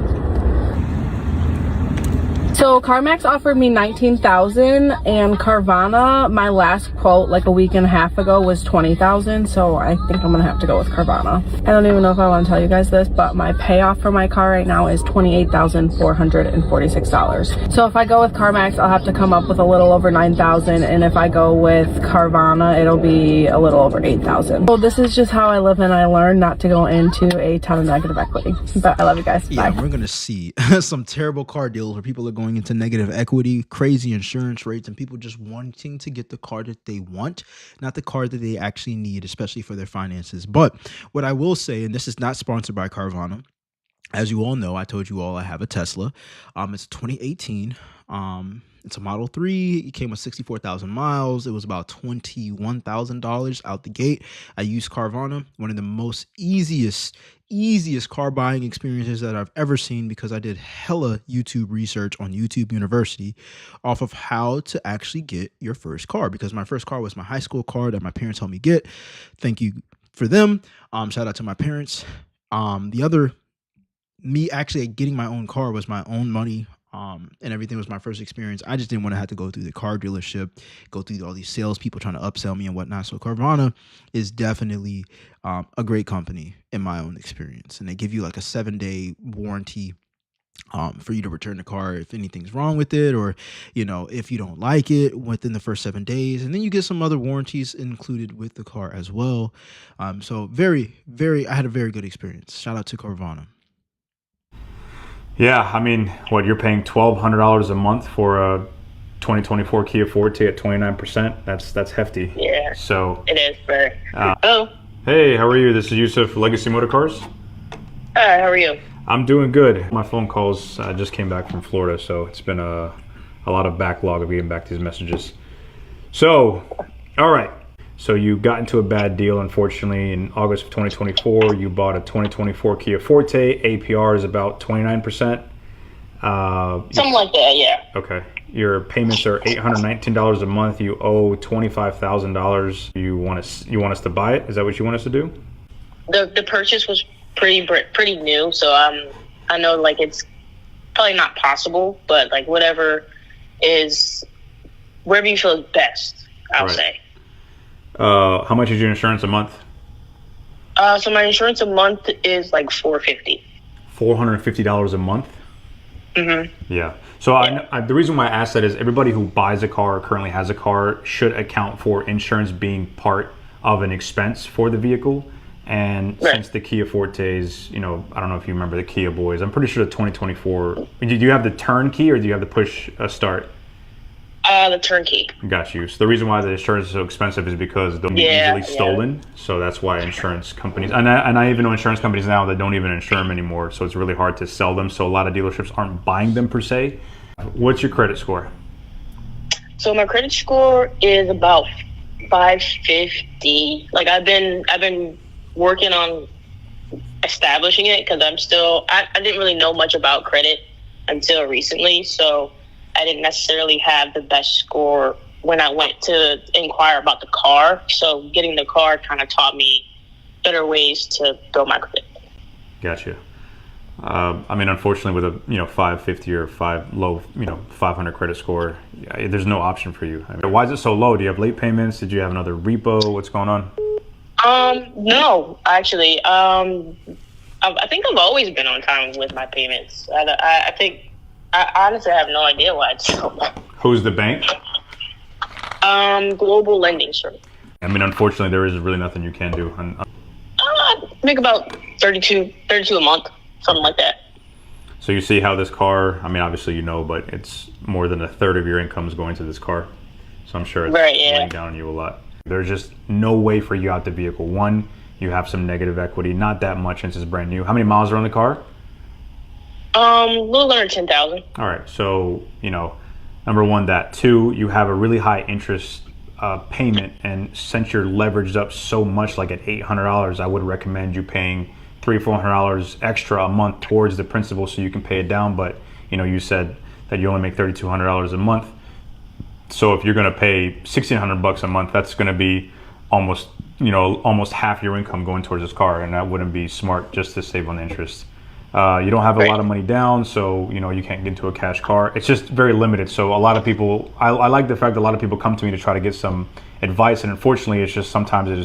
So CarMax offered me $19,000 and Carvana, my last quote like a week and a half ago was $20,000. So I think I'm gonna have to go with Carvana. I don't even know if I want to tell you guys this, but my payoff for my car right now is $28,446. So if I go with CarMax, I'll have to come up with a little over $9,000, and if I go with Carvana, it'll be a little over $8,000. So this is just how I live and I learn not to go into a ton of negative equity. But I love you guys. Bye. Yeah, we're gonna see some terrible car deals where people are going into negative equity, crazy insurance rates, and people just wanting to get the car that they want, not the car that they actually need, especially for their finances. But what I will say, and this is not sponsored by Carvana, as you all know, I told you all I have a Tesla. It's 2018. It's a Model 3. It came with 64,000 miles. It was about $21,000 out the gate. I used Carvana, one of the most easiest car buying experiences that I've ever seen, because I did hella YouTube research on YouTube University off of how to actually get your first car, because my first car was my high school car that my parents helped me get. Thank you for them. Shout out to my parents. Me actually getting my own car was my own money. And everything was my first experience. I just didn't want to have to go through the car dealership, go through all these salespeople trying to upsell me and whatnot. So Carvana is definitely a great company in my own experience. And they give you like a 7-day warranty for you to return the car if anything's wrong with it, or, you know, if you don't like it within the first 7 days. And then you get some other warranties included with the car as well. So I had a very good experience. Shout out to Carvana. Yeah, I mean, what, you're paying $1,200 a month for a 2024 Kia Forte at 29%? That's hefty. Yeah. So it is, bro. Hello. Hey, how are you? This is Yusuf, Legacy Motor Cars. Hi, how are you? I'm doing good. My phone calls just came back from Florida, so it's been a lot of backlog of getting back these messages. So, all right. So you got into a bad deal, unfortunately, in August of 2024. You bought a 2024 Kia Forte. APR is about 29%. Something like that, yeah. Okay. Your payments are $819 a month. You owe $25,000. You want us to buy it? Is that what you want us to do? The purchase was pretty new, so I know like it's probably not possible, but like whatever is wherever you feel is best, I'll say. How much is your insurance a month? So my insurance a month is like $450. $450 a month? Mm-hmm. Yeah. So the reason why I asked that is everybody who buys a car or currently has a car should account for insurance being part of an expense for the vehicle. And since the Kia Fortes, you know, I don't know if you remember the Kia Boys. I'm pretty sure the 2024. Do you have the turnkey or do you have the push start? The turnkey. Got you. So the reason why the insurance is so expensive is because they'll be easily stolen. So that's why insurance companies, and I even know insurance companies now that don't even insure them anymore. So it's really hard to sell them. So a lot of dealerships aren't buying them per se. What's your credit score? So my credit score is about 550. Like I've been working on establishing it because I didn't really know much about credit until recently. So I didn't necessarily have the best score when I went to inquire about the car. So getting the car kind of taught me better ways to build my credit. Gotcha. I mean, unfortunately, with a 550 or 500 credit score, there's no option for you. I mean, why is it so low? Do you have late payments? Did you have another repo? What's going on? No, actually. I think I've always been on time with my payments. I honestly have no idea why it's so low. Who's the bank? Global Lending, sir. I mean, unfortunately, there is really nothing you can do. Make about 32 a month, something like that. So you see how this car, I mean, obviously you know, but it's more than a third of your income is going to this car. So I'm sure it's weighing down on you a lot. There's just no way for you out the vehicle. One, you have some negative equity, not that much since it's brand new. How many miles are on the car? A little under 10,000. All right, so, number one, that. Two, you have a really high interest payment, and since you're leveraged up so much, like at $800, I would recommend you paying $300-400 extra a month towards the principal so you can pay it down. But you said that you only make $3,200 a month, so if you're going to pay $1,600 a month, that's going to be almost half your income going towards this car, and that wouldn't be smart just to save on the interest. You don't have a lot of money down, so you can't get into a cash car. It's just very limited. So a lot of people, I like the fact that a lot of people come to me to try to get some advice, and unfortunately, it's just sometimes it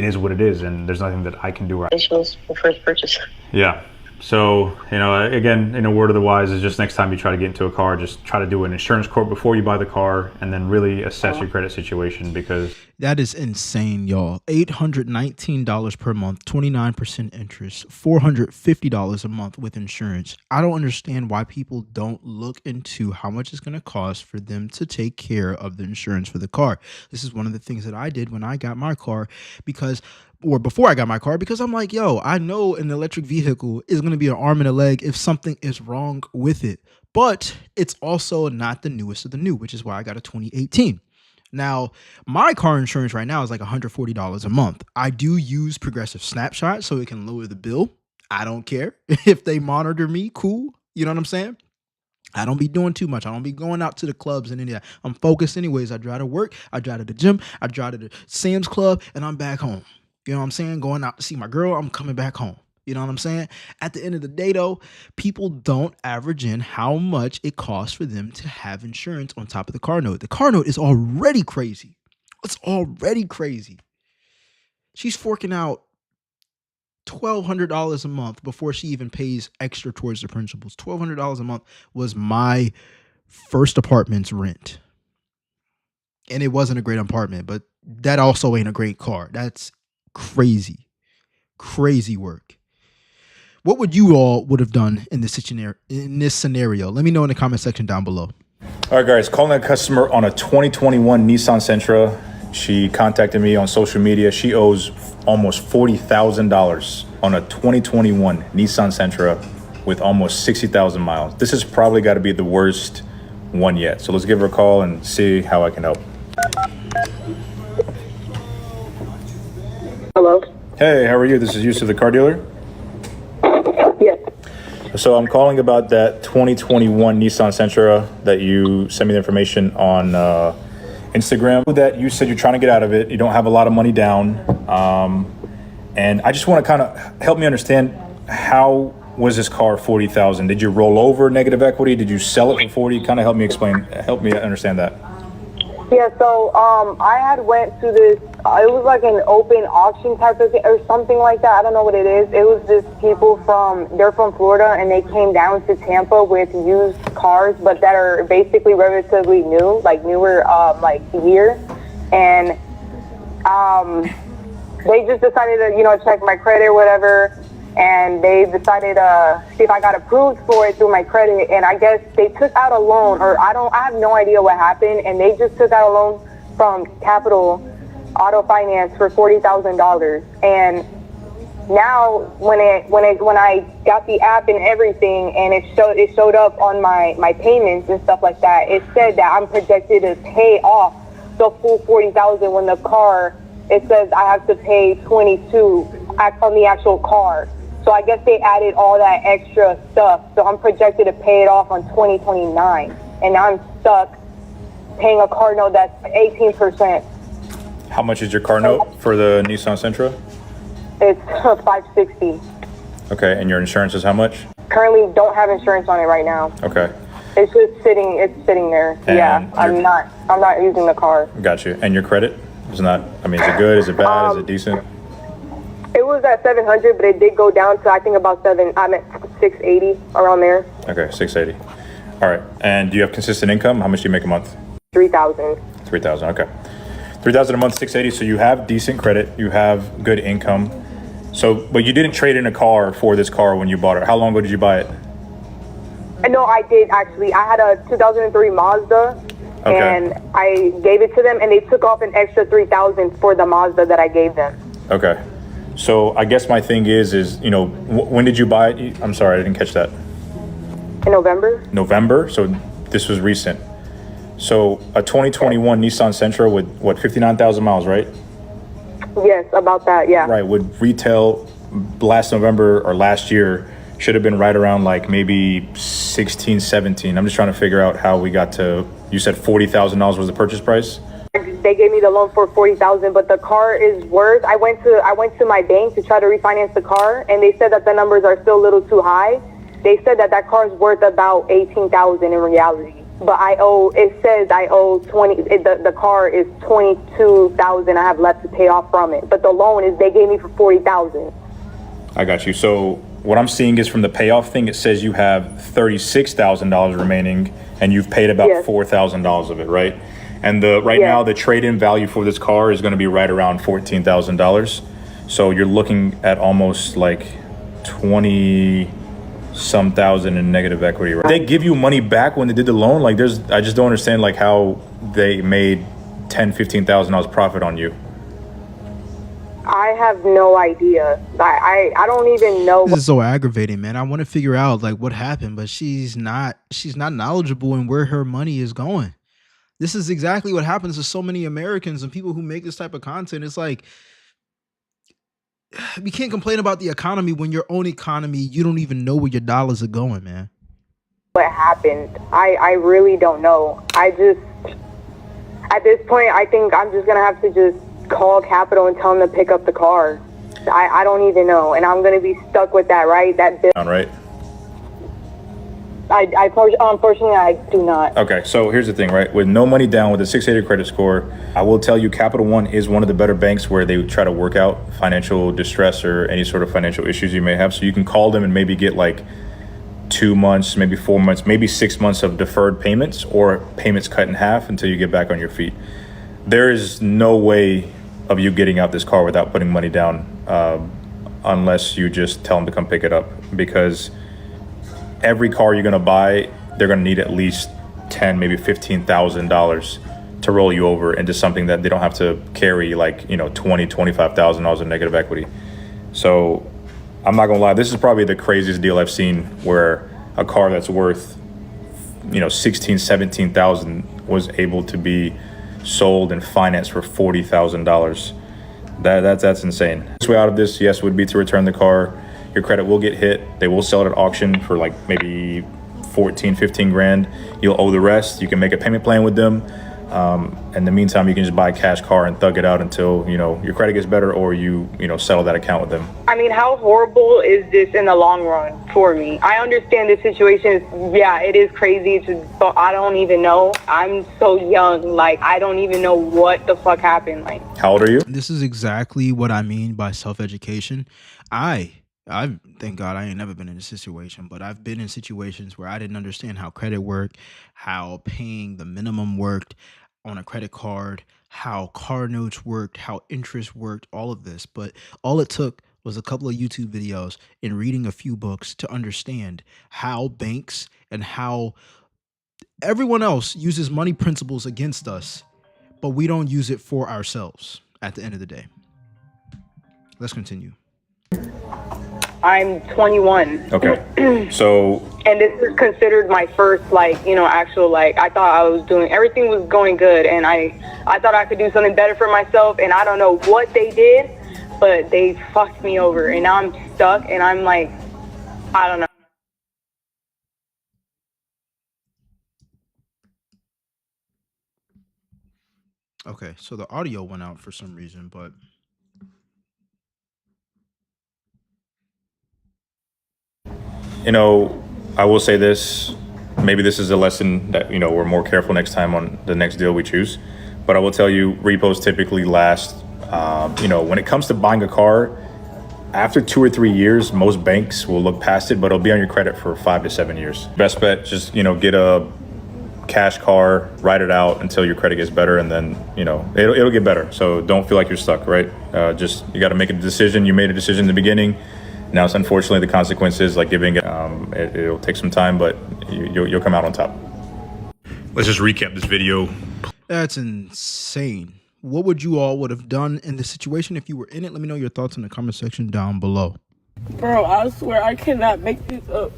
is what it is, and there's nothing that I can do. This was the first purchase. Yeah. So, again, in a word of the wise is just next time you try to get into a car, just try to do an insurance quote before you buy the car, and then really assess your credit situation, because that is insane, y'all. $819 per month, 29% interest, $450 a month with insurance. I don't understand why people don't look into how much it's going to cost for them to take care of the insurance for the car. This is one of the things that I did when I got my car, before I got my car, because I'm like, yo, I know an electric vehicle is going to be an arm and a leg if something is wrong with it. But it's also not the newest of the new, which is why I got a 2018. Now, my car insurance right now is like $140 a month. I do use Progressive Snapshot so it can lower the bill. I don't care if they monitor me, cool. You know what I'm saying? I don't be doing too much. I don't be going out to the clubs and any of that. I'm focused anyways. I drive to work. I drive to the gym. I drive to the Sam's Club, and I'm back home. You know what I'm saying? Going out to see my girl, I'm coming back home. You know what I'm saying? At the end of the day, though, people don't average in how much it costs for them to have insurance on top of the car note. The car note is already crazy. It's already crazy. She's forking out $1,200 a month before she even pays extra towards the principals. $1,200 a month was my first apartment's rent. And it wasn't a great apartment, but that also ain't a great car. That's crazy work. What would you all would have done in this scenario? Let me know in the comment section down below. All right, guys, calling a customer on a 2021 Nissan Sentra. She contacted me on social media. She owes almost $40,000 on a 2021 Nissan Sentra with almost 60,000 miles. This has probably got to be the worst one yet. So let's give her a call and see how I can help. Hello. Hey, how are you? This is Yusuf, the car dealer. Yes. So I'm calling about that 2021 Nissan Sentra that you sent me the information on Instagram. That you said you're trying to get out of it. You don't have a lot of money down. And I just want to kind of help me understand, how was this car $40,000? Did you roll over negative equity? Did you sell it for 40? Kind of help me understand that. Yeah, so I had went to this, it was like an open auction type of thing or something like that. I don't know what it is. It was just people they're from Florida, and they came down to Tampa with used cars, but that are basically relatively new, like newer, like year. And they just decided to, check my credit or whatever. And they decided to see if I got approved for it through my credit. And I guess they took out a loan, or I have no idea what happened. And they just took out a loan from Capital Auto Finance for $40,000. And now when I got the app and everything, and it showed up on my payments and stuff like that, it said that I'm projected to pay off the full $40,000 when the car, it says I have to pay $22 on the actual car. So I guess they added all that extra stuff. So I'm projected to pay it off on 2029. And now I'm stuck paying a car note that's 18%. How much is your car note for the Nissan Sentra? It's $560. Okay, and your insurance is how much? Currently don't have insurance on it right now. Okay. It's just sitting there. And yeah, I'm not using the car. Got you. And your credit is not, is it good? Is it bad? Is it decent? It was at 700, but it did go down to, I think, about 680, around there. Okay, 680. All right. And do you have consistent income? How much do you make a month? 3,000. 3,000. Okay. $3,000 a month, $680. So you have decent credit, you have good income. So, but you didn't trade in a car for this car when you bought it. How long ago did you buy it? No, I did actually. I had a 2003 Mazda, and I gave it to them, and they took off an extra $3,000 for the Mazda that I gave them. Okay. So I guess my thing is you know, when did you buy it? I'm sorry, I didn't catch that. In November. November. So this was recent. So a 2021 Nissan Sentra with what, 59,000 miles, right? Yes, about that. Yeah. Right. Would retail last November or last year should have been right around like maybe 16, 17. I'm just trying to figure out how we got to, you said $40,000 was the purchase price? They gave me the loan for $40,000, but the car is worth. I went to my bank to try to refinance the car, and they said that the numbers are still a little too high. They said that car is worth about $18,000 in reality. But it says I owe 20, the car is $22,000 I have left to pay off from it. But the loan is, they gave me for $40,000. I got you. So what I'm seeing is from the payoff thing, it says you have $36,000 remaining and you've paid about $4,000 of it, right? And right now the trade-in value for this car is going to be right around $14,000. So you're looking at almost like 20-some thousand in negative equity, right? They give you money back when they did the loan? Like I just don't understand like how they made $10,000-$15,000 profit on you. I have no idea. I don't even know. This is so aggravating, man. I want to figure out like what happened, but she's not knowledgeable in where her money is going. This is exactly what happens to so many Americans and people who make this type of content. It's like, we can't complain about the economy when your own economy, you don't even know where your dollars are going, man. What happened? I really don't know. At this point, I think I'm just going to have to just call Capital and tell them to pick up the car. I don't even know. And I'm going to be stuck with that, right? That bill. Right. Unfortunately, I do not. Okay, so here's the thing, right? With no money down, with a 680 credit score, I will tell you Capital One is one of the better banks where they try to work out financial distress or any sort of financial issues you may have. So you can call them and maybe get like 2 months, maybe 4 months, maybe 6 months of deferred payments or payments cut in half until you get back on your feet. There is no way of you getting out this car without putting money down unless you just tell them to come pick it up, because every car you're going to buy, they're going to need at least $10,000, maybe $15,000 to roll you over into something that they don't have to carry like, you know, $20,000, $25,000 in negative equity. So I'm not going to lie, this is probably the craziest deal I've seen where a car that's worth, you know, $16,000, $17,000 was able to be sold and financed for $40,000. That's insane. This way out of this, yes, would be to return the car. Your credit will get hit. They will sell it at auction for like maybe 14, 15 grand. You'll owe the rest. You can make a payment plan with them. In the meantime, you can just buy a cash car and thug it out until, you know, your credit gets better or you settle that account with them. I mean, how horrible is this in the long run for me? I understand the situation. Yeah, it is crazy. But I don't even know. I'm so young. Like, I don't even know what the fuck happened. Like, how old are you? This is exactly what I mean by self-education. I thank God I ain't never been in a situation, but I've been in situations where I didn't understand how credit worked, how paying the minimum worked on a credit card, how car notes worked, how interest worked, all of this. But all it took was a couple of YouTube videos and reading a few books to understand how banks and how everyone else uses money principles against us, but we don't use it for ourselves at the end of the day. Let's continue. I'm 21. Okay. So. And this is considered my first, actual, I thought I was doing, everything was going good. And I thought I could do something better for myself. And I don't know what they did, but they fucked me over. And now I'm stuck. And I'm like, I don't know. Okay. So the audio went out for some reason, but. You know, I will say this, maybe this is a lesson that, we're more careful next time on the next deal we choose. But I will tell you, repos typically last, when it comes to buying a car, after 2 or 3 years, most banks will look past it, but it'll be on your credit for 5 to 7 years. Best bet, just, get a cash car, ride it out until your credit gets better, and then it'll get better. So don't feel like you're stuck, right? Just you got to make a decision. You made a decision in the beginning. Now it's unfortunately the consequences, like giving it'll take some time, but you'll come out on top. Let's just recap this video. That's insane. What would you all would have done in this situation if you were in it? Let me know your thoughts in the comment section down below. Bro, I swear I cannot make this up.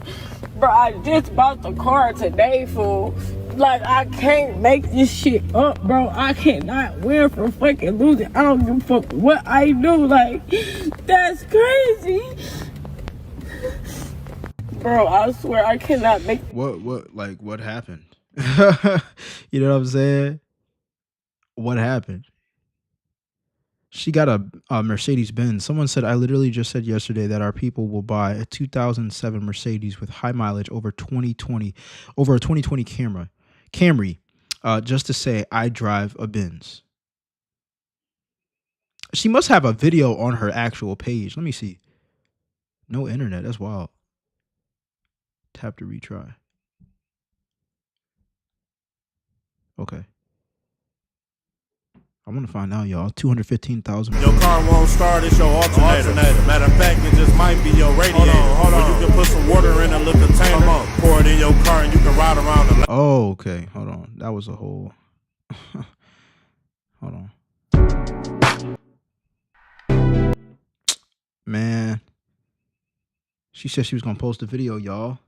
Bro, I just bought the car today, fool. Like, I can't make this shit up, bro. I cannot win from fucking losing. I don't give a fuck what I do. Like, that's crazy. Bro, I swear I cannot make... What happened? You know what I'm saying? What happened? She got a Mercedes Benz. Someone said, I literally just said yesterday that our people will buy a 2007 Mercedes with high mileage over a 2020 Camry, just to say I drive a Benz. She must have a video on her actual page. Let me see. No internet. That's wild. Tap to retry. Okay. I want to find out, y'all. 215,000. Your car won't start, it's your alternator. Matter of fact, it just might be your radiator. Hold on. You can put some water in a little container, pour it in your car, and you can ride around the... Oh, okay. Hold on. That was a whole... Hold on. Man. She said she was going to post a video, y'all.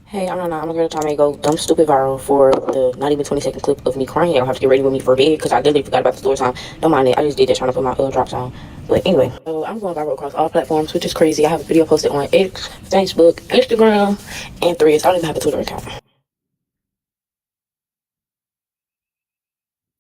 Hey, I'm gonna try to go dumb stupid viral for the not even 20-second clip of me crying. I'll have to get ready with me for bed because I literally forgot about the story time. Don't mind it. I just did that trying to put my drops on. But anyway, so I'm going viral across all platforms, which is crazy. I have a video posted on X, Facebook, Instagram, and Threads. I don't even have a Twitter account.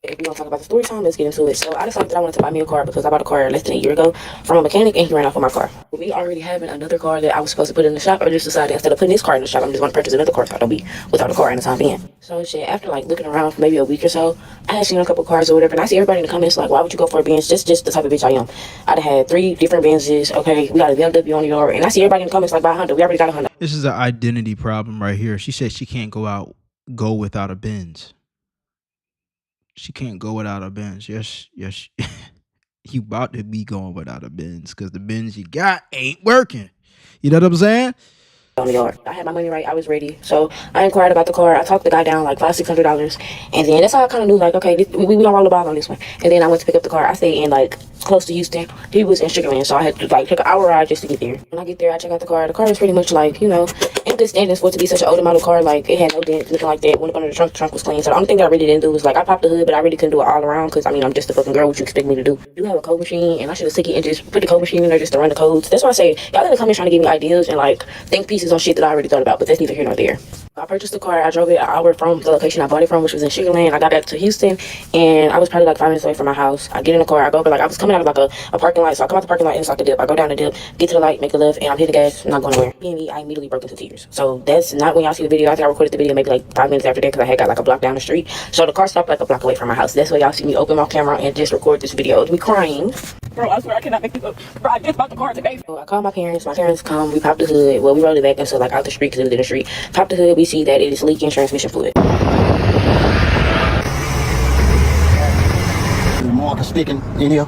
If we're gonna talk about the story time, let's get into it. So I decided that I wanted to buy me a car because I bought a car less than a year ago from a mechanic and he ran off with my car. We already having another car that I was supposed to put in the shop. I just decided instead of putting this car in the shop, I'm just gonna purchase another car so I don't be without a car in the time being. So shit, after like looking around for maybe a week or so, I had seen a couple cars or whatever, and I see everybody in the comments like, why would you go for a Benz? Just the type of bitch I am. I'd had 3 different Benzes. Okay, we got a BMW on the yard, and I see everybody in the comments like, buy a Honda. We already got a Honda. This is an identity problem right here. She said she can't go without a Benz. She can't go without a Benz. Yes. You about to be going without a Benz because the Benz you got ain't working. You know what I'm saying? On the yard. I had my money right. I was ready. So I inquired about the car. I talked the guy down like $500-$600. And then that's how I kind of knew like, okay, we gonna roll the ball on this one. And then I went to pick up the car. I stayed in like close to Houston. He was in Sugar Land. So I had to like take an hour ride just to get there. When I get there, I check out the car. The car is pretty much like, in good standings for it to be such an older model car. Like it had no dent, nothing like that. Went up under the trunk. The trunk was clean. So the only thing that I really didn't do was like I popped the hood, but I really couldn't do it all around because I'm just a fucking girl. What you expect me to do? You have a code machine, and I should have took it and just put the code machine in there just to run the codes. That's why I say y'all gotta come in trying to give me ideas and like think pieces on shit that I already thought about, but that's neither here nor there. I purchased the car. I drove it an hour from the location I bought it from, which was in Sugar Land. I got back to Houston, and I was probably like 5 minutes away from my house. I get in the car. I go, but like I was coming out of like a parking lot, so I come out the parking lot inside the dip. I go down the dip, get to the light, make a left, and I'm hitting the gas. I'm not going nowhere. Me, I immediately broke into tears. So that's not when y'all see the video. I think I recorded the video maybe like 5 minutes after that because I had got like a block down the street. So the car stopped like a block away from my house. That's why y'all see me open my camera and just record this video. Me crying. Bro, I swear I cannot make this up. Bro, I just bought the car today. So I called my parents. My parents come. We popped the hood. Well, we rolled it back into like out the street because it was in the street. Popped the hood. We see that it is leaking transmission fluid. More sticking in here.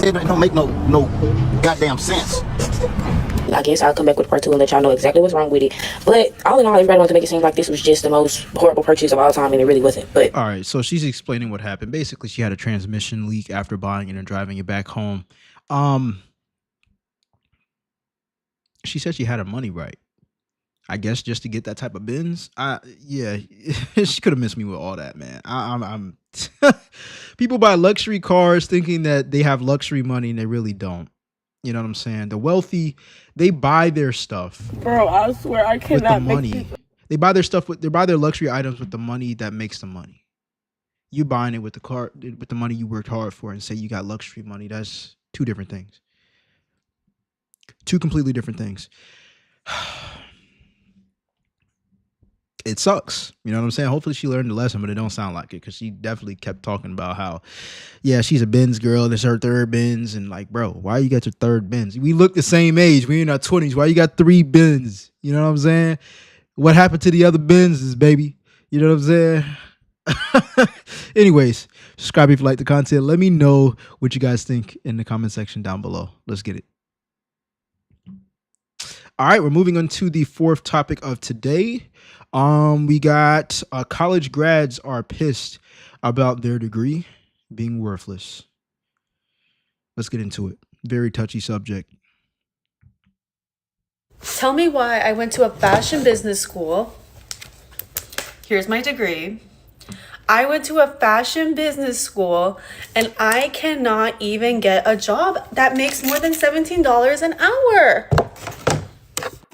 It don't make no goddamn sense. I guess I'll come back with part 2 and let y'all know exactly what's wrong with it. But all in all, everybody wanted to make it seem like this was just the most horrible purchase of all time, and it really wasn't. But all right, so she's explaining what happened. Basically, she had a transmission leak after buying it and driving it back home. She said she had her money right. I guess just to get that type of Benz. Yeah, she could have missed me with all that, man. I'm people buy luxury cars thinking that they have luxury money and they really don't. You know what I'm saying? The wealthy, they buy their stuff. Bro, I swear I cannot with the money. They buy their stuff they buy their luxury items with the money that makes the money. You buying it with the car with the money you worked hard for and say you got luxury money. That's 2 different things. 2 completely different things. It sucks. You know what I'm saying? Hopefully she learned the lesson, but it don't sound like it because she definitely kept talking about how, yeah, she's a Benz girl. This is her 3rd Benz. And like, bro, why you got your 3rd Benz? We look the same age. We in our 20s. Why you got 3 Benz? You know what I'm saying? What happened to the other Benzes, baby? You know what I'm saying? Anyways, subscribe if you like the content. Let me know what you guys think in the comment section down below. Let's get it. All right, we're moving on to the fourth topic of today. We got college grads are pissed about their degree being worthless. Let's get into it. Very touchy subject. Tell me why I went to a fashion business school. Here's my degree. I went to a fashion business school and I cannot even get a job that makes more than $17 an hour.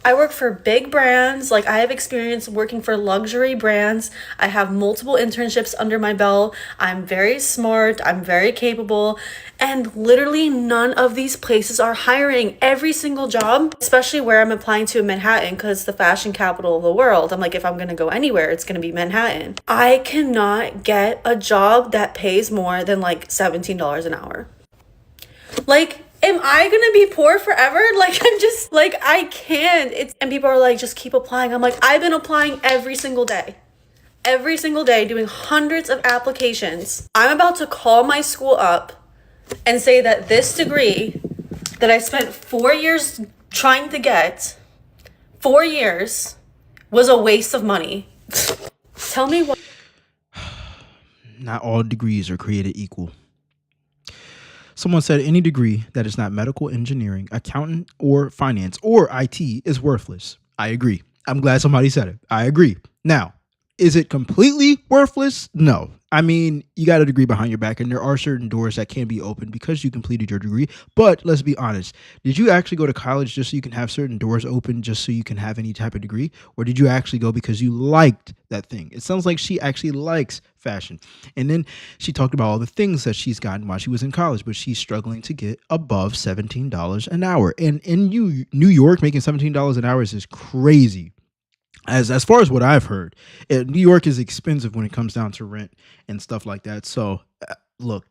I work for big brands. Like, I have experience working for luxury brands. I have multiple internships under my belt. I'm very smart. I'm very capable. And literally none of these places are hiring. Every single job, especially where I'm applying to in Manhattan, because it's the fashion capital of the world. I'm like, if I'm going to go anywhere, it's going to be Manhattan. I cannot get a job that pays more than like $17 an hour. Like, am I gonna be poor forever? Like, I'm just like, I can't. And people are like, just keep applying. I'm like, I've been applying every single day doing hundreds of applications. I'm about to call my school up and say that this degree that I spent 4 years trying to get, 4 years, was a waste of money. Tell me what. Not all degrees are created equal. Someone said any degree that is not medical, engineering, accountant, or finance, or IT is worthless. I agree. I'm glad somebody said it. I agree. Now, is it completely worthless? No. I mean, you got a degree behind your back, and there are certain doors that can be opened because you completed your degree. But let's be honest. Did you actually go to college just so you can have certain doors open, just so you can have any type of degree? Or did you actually go because you liked that thing? It sounds like she actually likes fashion. And then she talked about all the things that she's gotten while she was in college, but she's struggling to get above $17 an hour. And in New York, making $17 an hour is crazy. As far as what I've heard, New York is expensive when it comes down to rent and stuff like that. So look,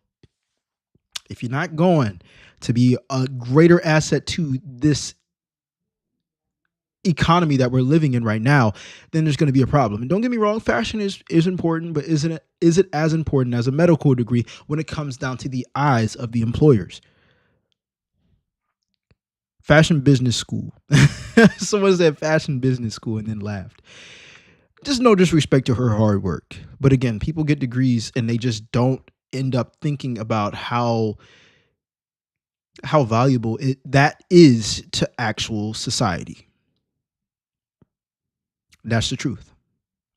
if you're not going to be a greater asset to this economy that we're living in right now, then there's going to be a problem. And don't get me wrong, fashion is important, but is it as important as a medical degree when it comes down to the eyes of the employers? Fashion business school. Someone said fashion business school and then laughed. Just no disrespect to her hard work. But again, people get degrees and they just don't end up thinking about how valuable that is to actual society. That's the truth.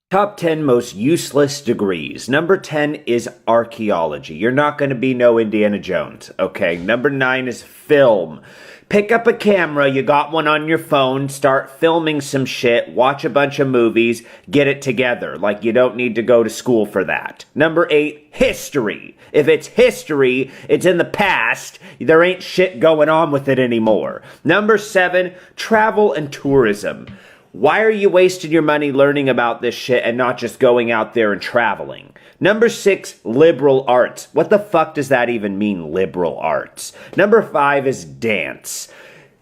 Top 10 most useless degrees. Number 10 is archaeology. You're not going to be no Indiana Jones, okay? Number 9 is film. Pick up a camera, you got one on your phone, start filming some shit, watch a bunch of movies, get it together. Like, you don't need to go to school for that. Number 8, history. If it's history, it's in the past. There ain't shit going on with it anymore. Number 7, travel and tourism. Why are you wasting your money learning about this shit and not just going out there and traveling? Number 6, liberal arts. What the fuck does that even mean, liberal arts? Number 5 is dance.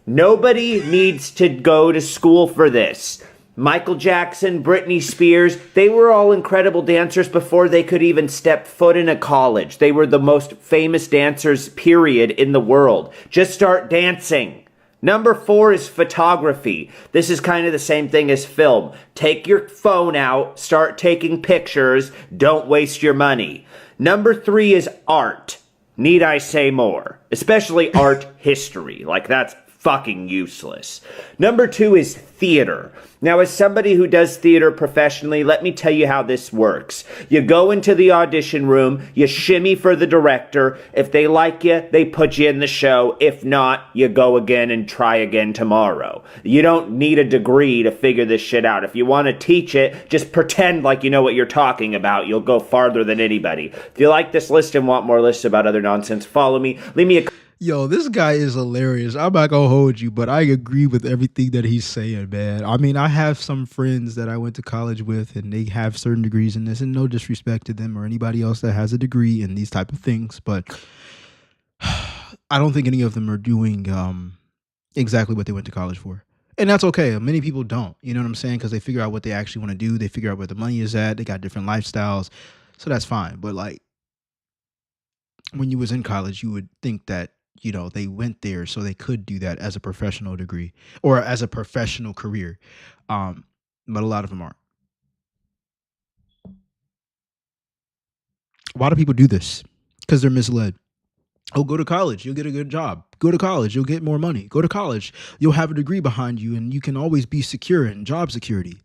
Nobody needs to go to school for this. Michael Jackson, Britney Spears, they were all incredible dancers before they could even step foot in a college. They were the most famous dancers, period, in the world. Just start dancing. Number 4 is photography. This is kind of the same thing as film. Take your phone out, start taking pictures, don't waste your money. Number 3 is art. Need I say more? Especially art history. Like, that's fucking useless. Number 2 is theater. Now, as somebody who does theater professionally, let me tell you how this works. You go into the audition room, you shimmy for the director. If they like you, they put you in the show. If not, you go again and try again tomorrow. You don't need a degree to figure this shit out. If you want to teach it, just pretend like you know what you're talking about. You'll go farther than anybody. If you like this list and want more lists about other nonsense, follow me. Leave me a Yo, this guy is hilarious. I'm not gonna hold you, but I agree with everything that he's saying, man. I mean, I have some friends that I went to college with, and they have certain degrees in this, and no disrespect to them or anybody else that has a degree in these type of things, but I don't think any of them are doing exactly what they went to college for. And that's okay. Many people don't, you know what I'm saying? Because they figure out what they actually want to do. They figure out where the money is at. They got different lifestyles. So that's fine. But like when you was in college, you would think that, you know, they went there so they could do that as a professional degree or as a professional career. But a lot of them aren't. Why do people do this? Because they're misled. Oh, go to college, you'll get a good job. Go to college, you'll get more money. Go to college, you'll have a degree behind you and you can always be secure in job security.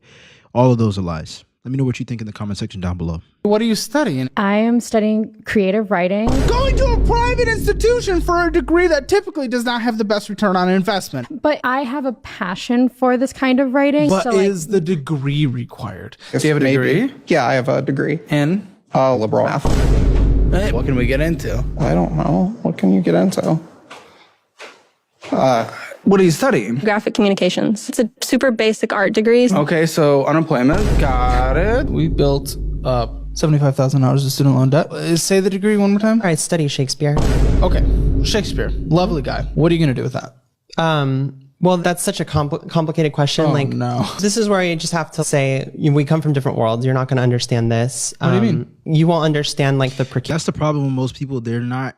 All of those are lies. Let me know what you think in the comment section down below. What are you studying? I am studying creative writing. Going to a private institution for a degree that typically does not have the best return on investment. But I have a passion for this kind of writing. But so is the degree required? Do you have a degree? Yeah, I have a degree. In? Liberal math. Hey, what can we get into? I don't know. What can you get into? What are you studying? Graphic communications. It's a super basic art degree. Okay, so unemployment. Got it. We built up $75,000 of student loan debt. Say the degree one more time. I study Shakespeare. Okay, Shakespeare. Lovely guy. What are you going to do with that? Well, that's such a complicated question. Oh, no. This is where you just have to say, we come from different worlds. You're not going to understand this. What do you mean? You won't understand like the That's the problem with most people. They're not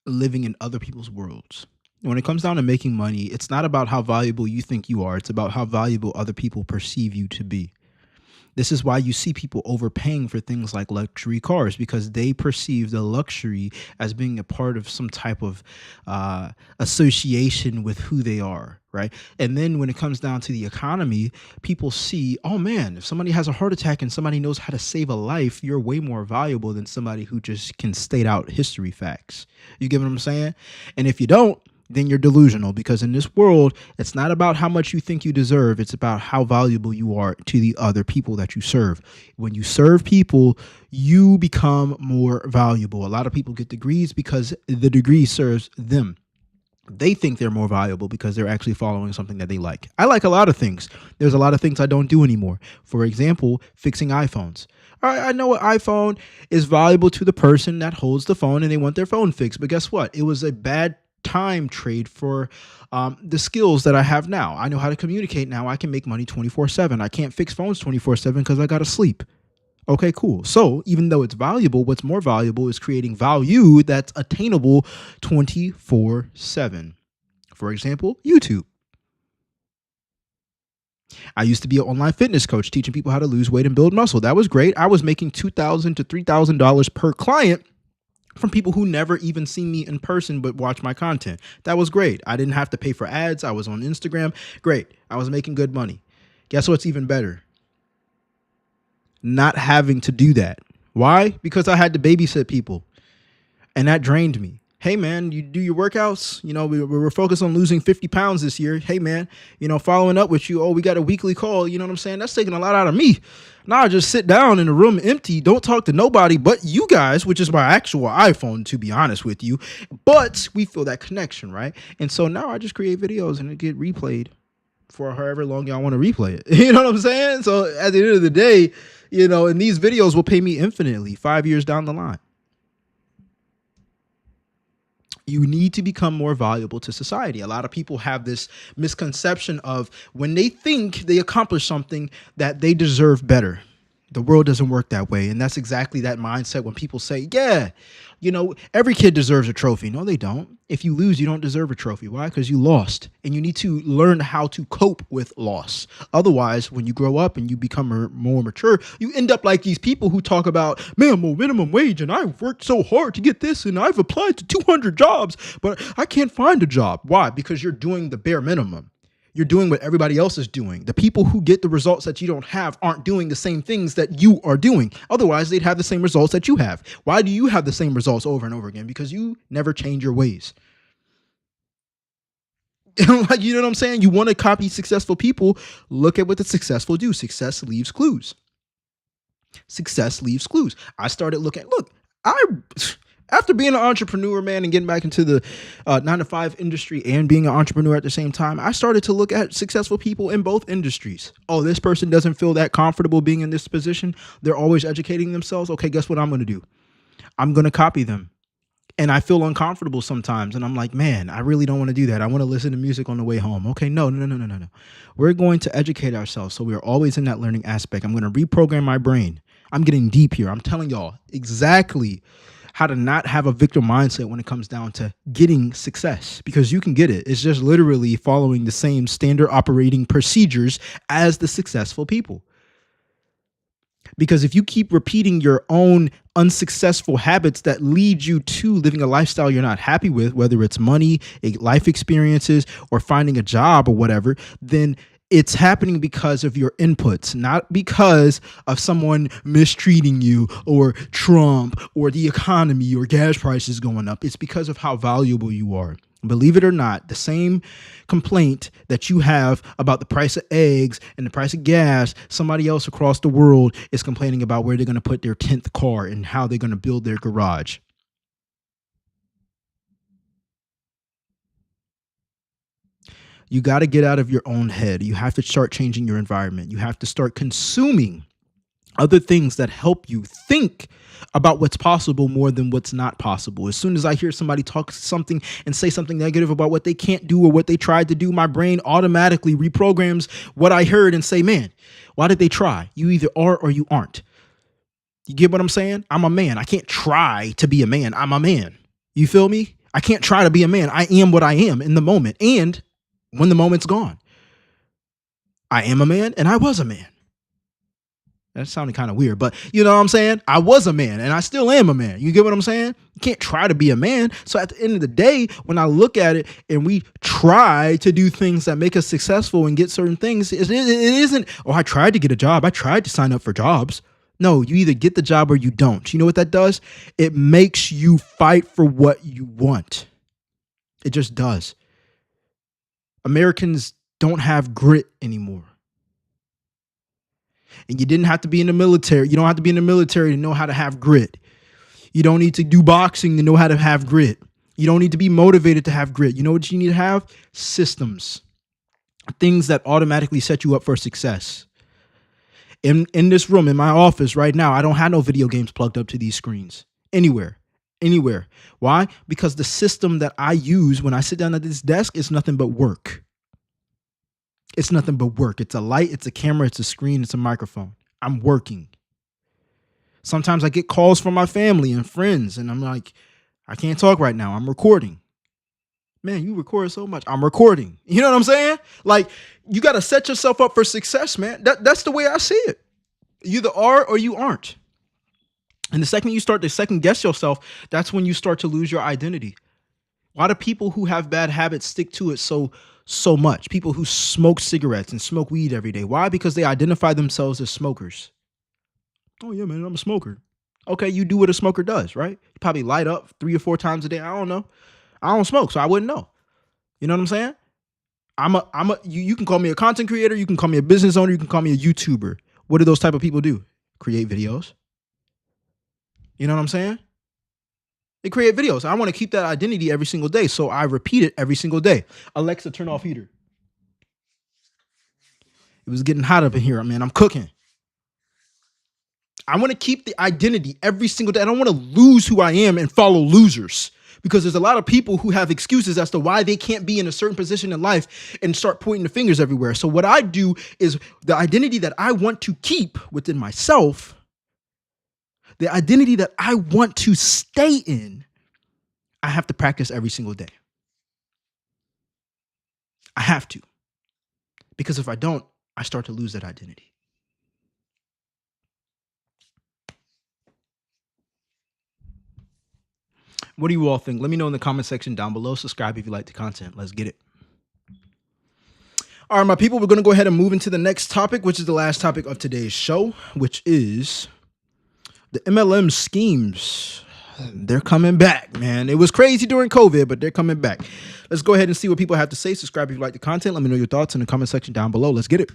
living in other people's worlds. When it comes down to making money, it's not about how valuable you think you are. It's about how valuable other people perceive you to be. This is why you see people overpaying for things like luxury cars, because they perceive the luxury as being a part of some type of association with who they are, right? And then when it comes down to the economy, people see, oh man, if somebody has a heart attack and somebody knows how to save a life, you're way more valuable than somebody who just can state out history facts. You get what I'm saying? And if you don't, then you're delusional, because in this world, it's not about how much you think you deserve. It's about how valuable you are to the other people that you serve. When you serve people, you become more valuable. A lot of people get degrees because the degree serves them. They think they're more valuable because they're actually following something that they like. I like a lot of things. There's a lot of things I don't do anymore. For example, fixing iPhones. All right, I know an iPhone is valuable to the person that holds the phone and they want their phone fixed. But guess what? It was a bad time trade for the skills that I have now. I know how to communicate now. I can make money 24/7. I can't fix phones 24/7 because I got to sleep. Okay, cool. So even though it's valuable, what's more valuable is creating value that's attainable 24/7. For example, YouTube. I used to be an online fitness coach teaching people how to lose weight and build muscle. That was great. I was making $2,000 to $3,000 per client from people who never even seen me in person but watch my content. That was great. I didn't have to pay for ads. I was on Instagram. Great. I was making good money. Guess what's even better? Not having to do that. Why? Because I had to babysit people, and that drained me. Hey man, you do your workouts. You know, we were focused on losing 50 pounds this year. Hey man, you know, following up with you. Oh, we got a weekly call. You know what I'm saying? That's taking a lot out of me. Now I just sit down in a room empty, don't talk to nobody but you guys, which is my actual iPhone, to be honest with you. But we feel that connection, right? And so now I just create videos and it get replayed for however long y'all want to replay it. You know what I'm saying? So at the end of the day, you know, and these videos will pay me infinitely 5 years down the line. You need to become more valuable to society. A lot of people have this misconception of when they think they accomplish something that they deserve better. The world doesn't work that way. And that's exactly that mindset when people say, yeah, you know, every kid deserves a trophy. No, they don't. If you lose, you don't deserve a trophy. Why? Because you lost. And you need to learn how to cope with loss. Otherwise, when you grow up and you become more mature, you end up like these people who talk about, man, I'm on minimum wage and I've worked so hard to get this and I've applied to 200 jobs, but I can't find a job. Why? Because you're doing the bare minimum. You're doing what everybody else is doing. The people who get the results that you don't have aren't doing the same things that you are doing. Otherwise, they'd have the same results that you have. Why do you have the same results over and over again? Because you never change your ways. Like, you know what I'm saying? You want to copy successful people. Look at what the successful do. Success leaves clues. Success leaves clues. I started looking, after being an entrepreneur, man, and getting back into the 9-to-5 industry and being an entrepreneur at the same time, I started to look at successful people in both industries. Oh, this person doesn't feel that comfortable being in this position. They're always educating themselves. Okay, guess what I'm going to do? I'm going to copy them. And I feel uncomfortable sometimes. And I'm like, man, I really don't want to do that. I want to listen to music on the way home. Okay, no. We're going to educate ourselves. So we're always in that learning aspect. I'm going to reprogram my brain. I'm getting deep here. I'm telling y'all exactly how to not have a victim mindset when it comes down to getting success, because you can get it. It's just literally following the same standard operating procedures as the successful people. Because if you keep repeating your own unsuccessful habits that lead you to living a lifestyle you're not happy with, whether it's money, life experiences, or finding a job or whatever, then it's happening because of your inputs, not because of someone mistreating you or Trump or the economy or gas prices going up. It's because of how valuable you are. Believe it or not, the same complaint that you have about the price of eggs and the price of gas, somebody else across the world is complaining about where they're going to put their 10th car and how they're going to build their garage. You got to get out of your own head. You have to start changing your environment. You have to start consuming other things that help you think about what's possible more than what's not possible. As soon as I hear somebody talk something and say something negative about what they can't do or what they tried to do, my brain automatically reprograms what I heard and say, man, why did they try? You either are or you aren't. You get what I'm saying? I'm a man. I can't try to be a man. I'm a man. You feel me? I can't try to be a man. I am what I am in the moment. And when the moment's gone, I am a man and I was a man. That sounded kind of weird, but you know what I'm saying? I was a man and I still am a man. You get what I'm saying? You can't try to be a man. So at the end of the day, when I look at it and we try to do things that make us successful and get certain things, it isn't, oh, I tried to get a job. I tried to sign up for jobs. No, you either get the job or you don't. You know what that does? It makes you fight for what you want. It just does. Americans don't have grit anymore. And you didn't have to be in the military. You don't have to be in the military to know how to have grit. You don't need to do boxing to know how to have grit. You don't need to be motivated to have grit. You know what you need to have? Systems. Things that automatically set you up for success. In this room, in my office right now, I don't have no video games plugged up to these screens. Anywhere. Why? Because the system that I use when I sit down at this desk is nothing but work. It's nothing but work. It's a light, it's a camera, it's a screen, it's a microphone. I'm working. Sometimes I get calls from my family and friends, and I'm like, I can't talk right now. I'm recording. Man, you record so much. I'm recording. You know what I'm saying? Like, you got to set yourself up for success, man. That's the way I see it. You either are or you aren't. And the second you start to second guess yourself, that's when you start to lose your identity. Why do people who have bad habits stick to it so much? People who smoke cigarettes and smoke weed every day. Why? Because they identify themselves as smokers. Oh yeah, man, I'm a smoker. Okay, you do what a smoker does, right? You probably light up 3 or 4 times a day. I don't know. I don't smoke, so I wouldn't know. You know what I'm saying? You can call me a content creator, you can call me a business owner, you can call me a YouTuber. What do those type of people do? Create videos. You know what I'm saying? They create videos. I want to keep that identity every single day, so I repeat it every single day. Alexa, turn off heater. It was getting hot up in here, man. I'm cooking. I want to keep the identity every single day. I don't want to lose who I am and follow losers, because there's a lot of people who have excuses as to why they can't be in a certain position in life and start pointing the fingers everywhere. So what I do is the identity that I want to keep within myself, the identity that I want to stay in, I have to practice every single day. I have to. Because if I don't, I start to lose that identity. What do you all think? Let me know in the comment section down below. Subscribe if you like the content. Let's get it. All right, my people, we're going to go ahead and move into the next topic, which is the last topic of today's show, which is the MLM schemes. They're coming back, man. It was crazy during COVID, but they're coming back. Let's go ahead and see what people have to say. Subscribe if you like the content. Let me know your thoughts in the comment section down below. Let's get it.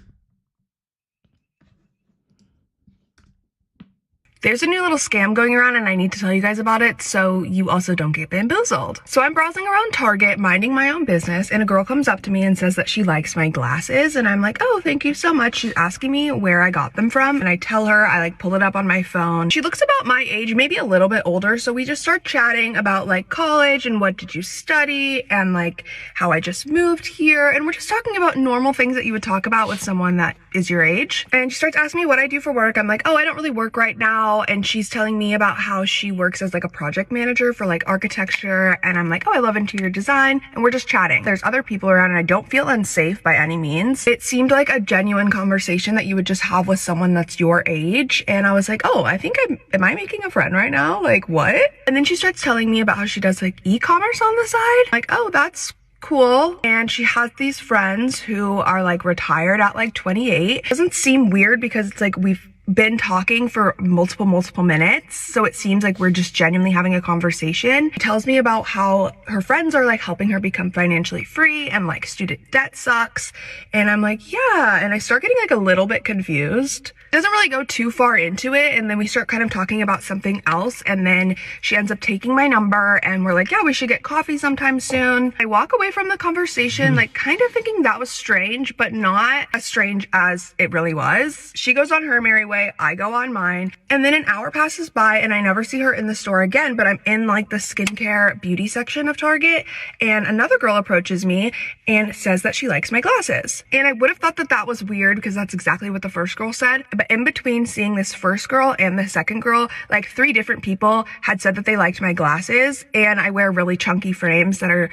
There's a new little scam going around and I need to tell you guys about it so you also don't get bamboozled. So I'm browsing around Target, minding my own business, and a girl comes up to me and says that she likes my glasses, and I'm like, oh, thank you so much. She's asking me where I got them from, and I tell her, I like pull it up on my phone. She looks about my age, maybe a little bit older, so we just start chatting about like college and what did you study and like how I just moved here, and we're just talking about normal things that you would talk about with someone that is your age. And she starts asking me what I do for work. I'm like, oh, I don't really work right now. And she's telling me about how she works as like a project manager for like architecture. And I'm like, oh, I love interior design. And we're just chatting. There's other people around and I don't feel unsafe by any means. It seemed like a genuine conversation that you would just have with someone that's your age. And I was like, oh, I think am I making a friend right now? Like what? And then she starts telling me about how she does like e-commerce on the side. Like, oh, that's cool. And she has these friends who are like retired at like 28. It doesn't seem weird because it's like we've been talking for multiple minutes, so it seems like we're just genuinely having a conversation. She tells me about how her friends are like helping her become financially free and like student debt sucks, and I'm like, yeah. And I start getting like a little bit confused. It doesn't really go too far into it, and then we start kind of talking about something else, and then she ends up taking my number and we're like, yeah, we should get coffee sometime soon. I walk away from the conversation like kind of thinking that was strange, but not as strange as it really was. She goes on her merry way, I go on mine, and then an hour passes by and I never see her in the store again, but I'm in like the skincare beauty section of Target, and another girl approaches me and says that she likes my glasses. And I would have thought that that was weird because that's exactly what the first girl said, but in between seeing this first girl and the second girl, like 3 different people had said that they liked my glasses, and I wear really chunky frames that are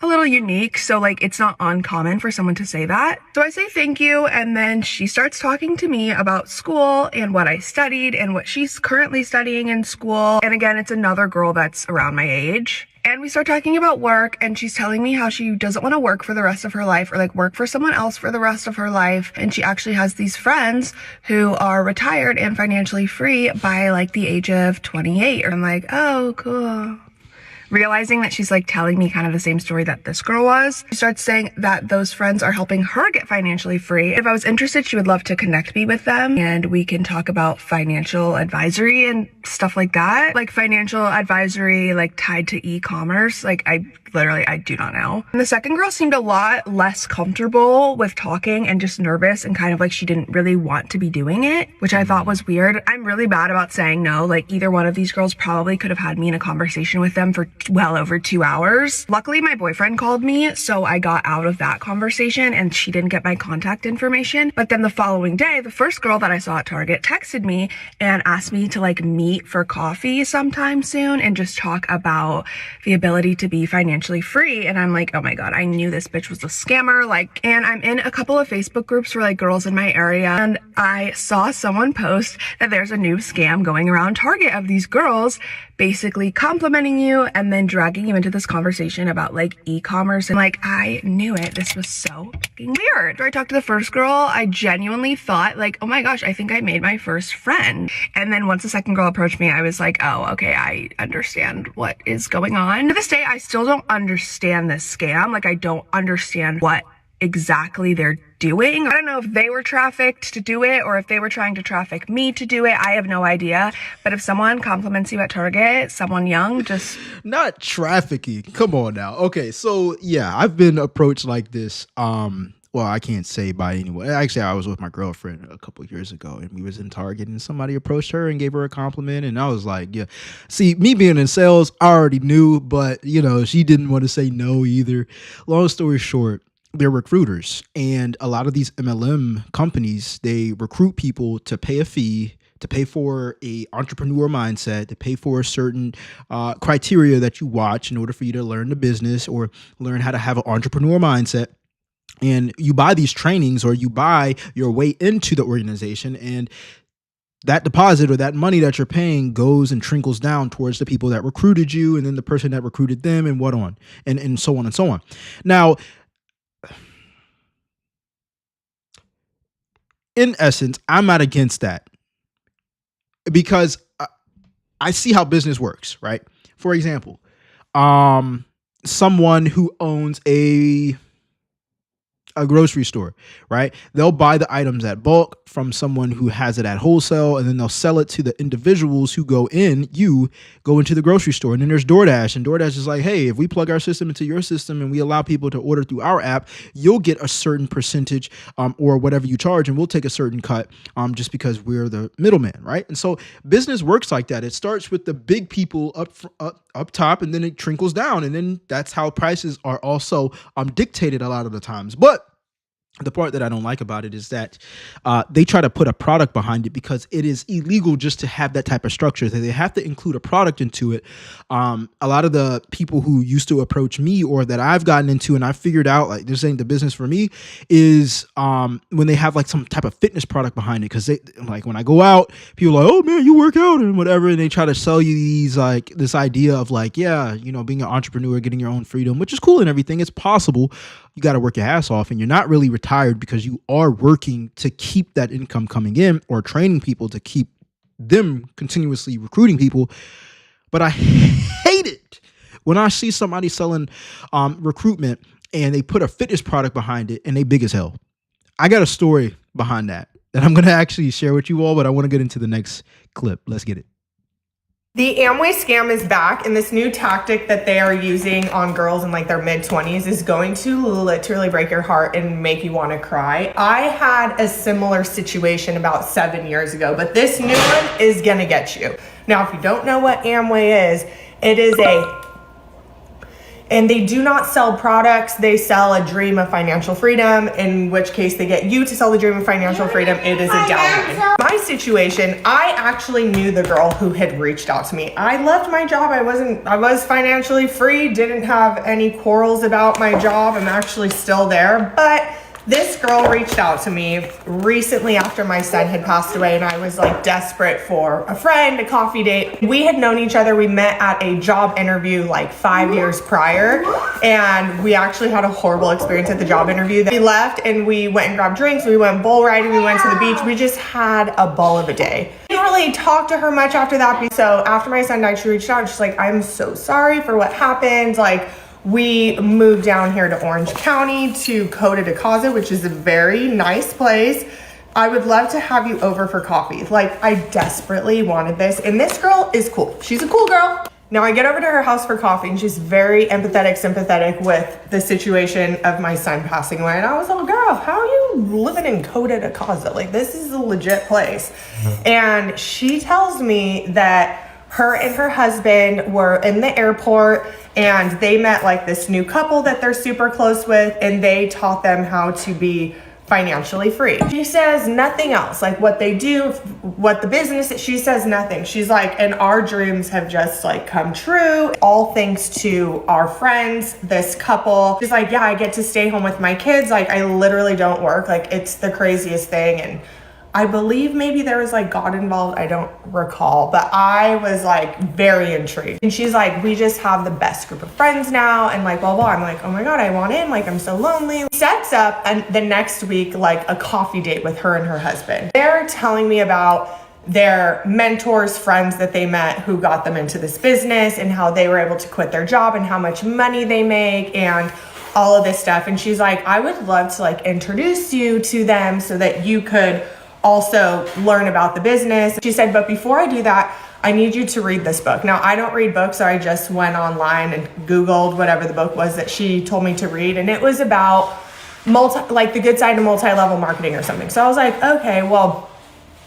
a little unique, so like it's not uncommon for someone to say that. So I say thank you, and then she starts talking to me about school and what I studied and what she's currently studying in school. And again, it's another girl that's around my age. And we start talking about work, and she's telling me how she doesn't want to work for the rest of her life or like work for someone else for the rest of her life. And she actually has these friends who are retired and financially free by like the age of 28. I'm like, oh, cool. Realizing that she's like telling me kind of the same story that this girl was. She starts saying that those friends are helping her get financially free. If I was interested, she would love to connect me with them and we can talk about financial advisory and stuff like that. Like financial advisory, like tied to e-commerce. Like I do not know. And the second girl seemed a lot less comfortable with talking and just nervous and kind of like she didn't really want to be doing it, which I thought was weird. I'm really bad about saying no. Like either one of these girls probably could have had me in a conversation with them for well over 2 hours. Luckily, my boyfriend called me, so I got out of that conversation and she didn't get my contact information. But then the following day, the first girl that I saw at Target texted me and asked me to like meet for coffee sometime soon and just talk about the ability to be financially free. And I'm like, oh my God, I knew this bitch was a scammer. Like, and I'm in a couple of Facebook groups for like girls in my area, and I saw someone post that there's a new scam going around Target of these girls basically complimenting you and then dragging you into this conversation about like e-commerce. And like, I knew it. This was so fucking weird. After I talked to the first girl, I genuinely thought like, oh my gosh, I think I made my first friend. And then once the second girl approached me, I was like, oh, okay, I understand what is going on. To this day, I still don't understand this scam. Like, I don't understand what exactly they're doing. I don't know if they were trafficked to do it or if they were trying to traffic me to do it. I have no idea. But if someone compliments you at Target, someone young, just not trafficking. Come on now. Okay, so yeah, I've been approached like this. Well, I can't say by anyone. Actually, I was with my girlfriend a couple of years ago, and we was in Target, and somebody approached her and gave her a compliment, and I was like, yeah. See, me being in sales, I already knew, but you know, she didn't want to say no either. Long story short, they're recruiters, and a lot of these MLM companies, they recruit people to pay a fee, to pay for a entrepreneur mindset, to pay for a certain criteria that you watch in order for you to learn the business or learn how to have an entrepreneur mindset. And you buy these trainings or you buy your way into the organization, and that deposit or that money that you're paying goes and trickles down towards the people that recruited you, and then the person that recruited them, and what on, and so on and so on. Now, in essence, I'm not against that because I see how business works, right? For example, someone who owns a a grocery store, right? They'll buy the items at bulk from someone who has it at wholesale, and then they'll sell it to the individuals who go into the grocery store. And then there's DoorDash, and DoorDash is like, hey, if we plug our system into your system and we allow people to order through our app, you'll get a certain percentage or whatever you charge, and we'll take a certain cut just because we're the middleman, right? And so business works like that. It starts with the big people up top, and then it trickles down, and then that's how prices are also dictated a lot of the times. But the part that I don't like about it is that they try to put a product behind it because it is illegal just to have that type of structure. They have to include a product into it. A lot of the people who used to approach me or that I've gotten into and I figured out like this ain't the business for me is when they have like some type of fitness product behind it. Because they like when I go out, people are like, oh man, you work out and whatever. And they try to sell you these like this idea of like, yeah, you know, being an entrepreneur, getting your own freedom, which is cool and everything. It's possible. You got to work your ass off and you're not really retired because you are working to keep that income coming in or training people to keep them continuously recruiting people. But I hate it when I see somebody selling recruitment and they put a fitness product behind it and they big as hell. I got a story behind that I'm going to actually share with you all, but I want to get into the next clip. Let's get it. The Amway scam is back, and this new tactic that they are using on girls in like their mid-20s is going to literally break your heart and make you want to cry. I had a similar situation about 7 years ago, but this new one is gonna get you. Now, if you don't know what Amway is, it is and they do not sell products, they sell a dream of financial freedom, in which case they get you to sell the dream of financial freedom. It is a downline. My situation, I actually knew the girl who had reached out to me. I loved my job. I was financially free, didn't have any quarrels about my job. I'm actually still there, but this girl reached out to me recently after my son had passed away, and I was like desperate for a friend, a coffee date. We had known each other. We met at a job interview like 5 years prior, and we actually had a horrible experience at the job interview. We left and we went and grabbed drinks. We went bull riding. We went to the beach. We just had a ball of a day. I didn't really talk to her much after that. So after my son died, she reached out and she's like, I'm so sorry for what happened. Like, we moved down here to Orange County to Coda de Casa, which is a very nice place. I would love to have you over for coffee. Like, I desperately wanted this. And this girl is cool. She's a cool girl. Now I get over to her house for coffee and she's very empathetic, sympathetic with the situation of my son passing away. And I was like, girl, how are you living in Coda de Casa? Like, this is a legit place. And she tells me that her and her husband were in the airport and they met like this new couple that they're super close with, and they taught them how to be financially free. She says nothing else, like what they do, what the business, she says nothing. She's like, and our dreams have just like come true, all thanks to our friends, this couple. She's like, yeah, I get to stay home with my kids. Like, I literally don't work. Like, it's the craziest thing. And I believe maybe there was like God involved. I don't recall, but I was like very intrigued. And she's like, we just have the best group of friends now. And like, blah, blah. I'm like, oh my God, I want in. Like, I'm so lonely. Sets up and the next week, like a coffee date with her and her husband. They're telling me about their mentors, friends that they met who got them into this business and how they were able to quit their job and how much money they make and all of this stuff. And she's like, I would love to like introduce you to them so that you could also learn about the business. She said, but before I do that, I need you to read this book. Now, I don't read books, so I just went online and Googled whatever the book was that she told me to read. And it was about the good side of multi-level marketing or something. So I was like, okay, well,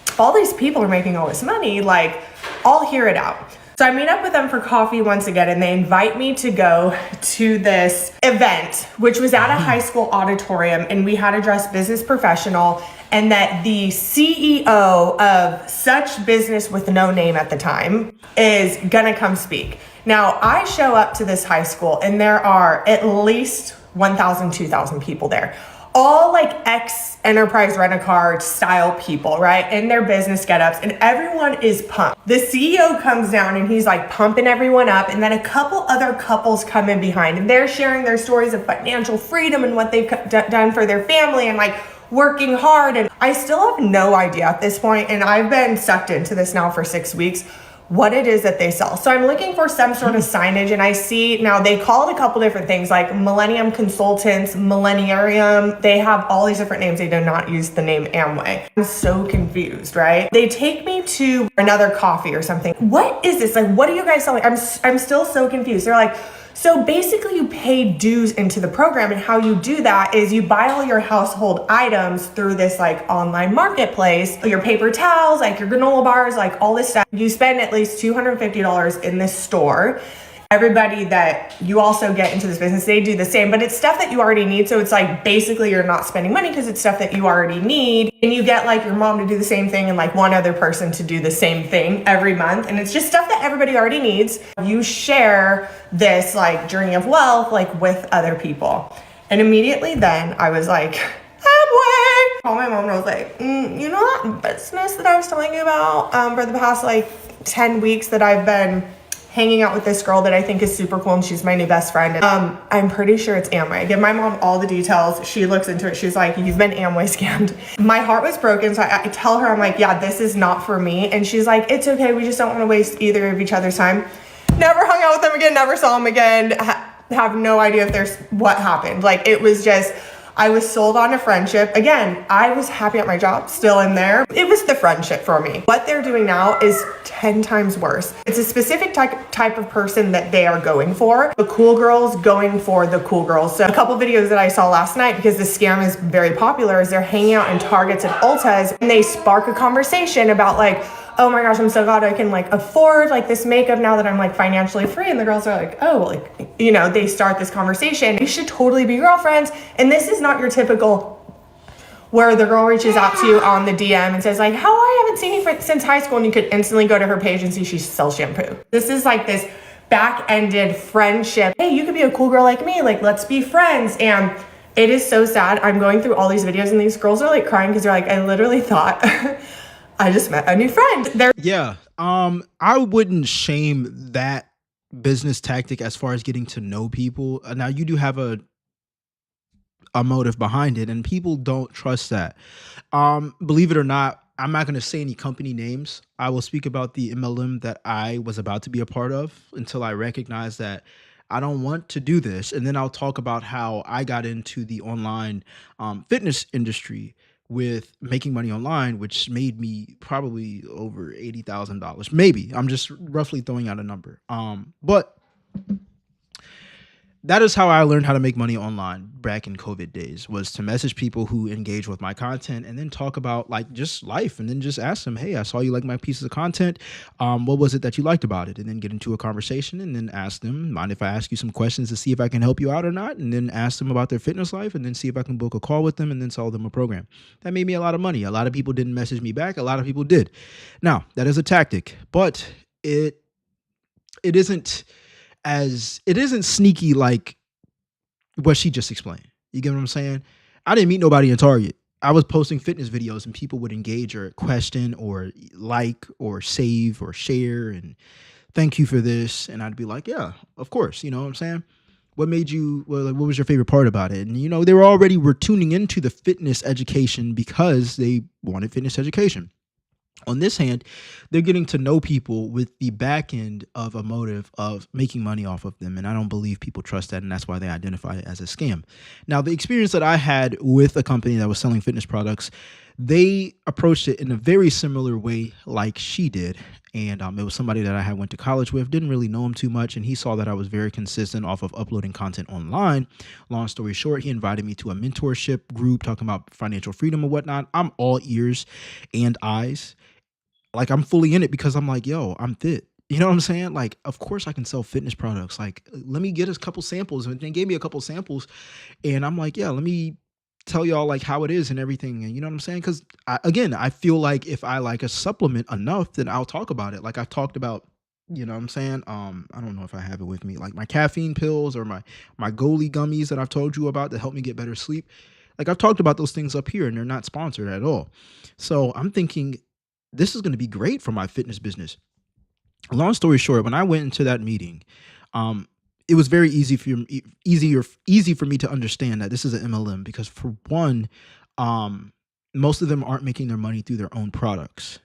if all these people are making all this money, like, I'll hear it out. So I meet up with them for coffee once again, and they invite me to go to this event, which was at a high school auditorium, and we had to dress business professional, and that the CEO of such business with no name at the time is gonna come speak. Now, I show up to this high school, and there are at least 1,000, 2,000 people there. All like ex-Enterprise Rent-A-Car style people, right? In their business get-ups, and everyone is pumped. The CEO comes down and he's like pumping everyone up, and then a couple other couples come in behind and they're sharing their stories of financial freedom and what they've done for their family and like working hard. And I still have no idea at this point, and I've been sucked into this now for 6 weeks, what it is that they sell. So I'm looking for some sort of signage, and I see now they call it a couple different things like Millennium Consultants, Millenarium. They have all these different names. They do not use the name Amway. I'm so confused, right? They take me to another coffee or something. What is this? Like, what are you guys selling? I'm still so confused. They're like, so basically you pay dues into the program, and how you do that is you buy all your household items through this like online marketplace, your paper towels, like your granola bars, like all this stuff. You spend at least $250 in this store. Everybody that you also get into this business, they do the same, but it's stuff that you already need. So it's like basically you're not spending money because it's stuff that you already need. And you get like your mom to do the same thing and like one other person to do the same thing every month. And it's just stuff that everybody already needs. You share this like journey of wealth like with other people. And immediately then I was like, Amway! Called my mom and I was like, you know that business that I was telling you about for the past like 10 weeks that I've been hanging out with this girl that I think is super cool and she's my new best friend. And, I'm pretty sure it's Amway. I give my mom all the details. She looks into it. She's like, you've been Amway scammed. My heart was broken. So I tell her, I'm like, yeah, this is not for me. And she's like, it's okay. We just don't want to waste either of each other's time. Never hung out with them again. Never saw them again. Have no idea if there's what happened. Like it was just, I was sold on a friendship. Again, I was happy at my job, still in there. It was the friendship for me. What they're doing now is 10 times worse. It's a specific type of person that they are going for. The cool girls going for the cool girls. So a couple videos that I saw last night, because this scam is very popular, is they're hanging out in Targets and Ultas and they spark a conversation about like, oh my gosh, I'm so glad I can like afford like this makeup now that I'm like financially free. And the girls are like, oh, like, you know, they start this conversation. You should totally be girlfriends. And this is not your typical where the girl reaches out to you on the DM and says like, how I haven't seen you since high school. And you could instantly go to her page and see she sells shampoo. This is like this back-ended friendship. Hey, you could be a cool girl like me. Like, let's be friends. And it is so sad. I'm going through all these videos and these girls are like crying because they're like, I literally thought I just met a new friend. Yeah. I wouldn't shame that business tactic as far as getting to know people. Now you do have a motive behind it and people don't trust that. Believe it or not, I'm not going to say any company names. I will speak about the MLM that I was about to be a part of until I recognize that I don't want to do this. And then I'll talk about how I got into the online fitness industry with making money online, which made me probably over $80,000. Maybe. I'm just roughly throwing out a number. But that is how I learned how to make money online back in COVID days, was to message people who engage with my content and then talk about like just life and then just ask them, hey, I saw you like my pieces of content. What was it that you liked about it? And then get into a conversation and then ask them, mind if I ask you some questions to see if I can help you out or not? And then ask them about their fitness life and then see if I can book a call with them and then sell them a program. That made me a lot of money. A lot of people didn't message me back. A lot of people did. Now, that is a tactic, but it isn't sneaky like what she just explained. You get what I'm saying? I didn't meet nobody in Target. I was posting fitness videos and people would engage or question or like or save or share and thank you for this. And I'd be like, yeah, of course. You know what I'm saying? What made you, well, like, what was your favorite part about it? And, you know, they were tuning into the fitness education because they wanted fitness education. On this hand, they're getting to know people with the back end of a motive of making money off of them. And I don't believe people trust that. And that's why they identify it as a scam. Now, the experience that I had with a company that was selling fitness products, they approached it in a very similar way like she did. And it was somebody that I had went to college with, didn't really know him too much. And he saw that I was very consistent off of uploading content online. Long story short, he invited me to a mentorship group talking about financial freedom and whatnot. I'm all ears and eyes. Like, I'm fully in it because I'm like, yo, I'm fit. You know what I'm saying? Like, of course I can sell fitness products. Like, let me get a couple samples. And they gave me a couple samples. And I'm like, yeah, let me tell y'all like how it is and everything. And you know what I'm saying? Because again, I feel like if I like a supplement enough, then I'll talk about it. Like I've talked about, you know what I'm saying? I don't know if I have it with me, like my caffeine pills or my Goli gummies that I've told you about that help me get better sleep. Like I've talked about those things up here and they're not sponsored at all. So I'm thinking, this is going to be great for my fitness business. Long story short, when I went into that meeting, it was very easy for me to understand that this is an MLM because for one, most of them aren't making their money through their own products,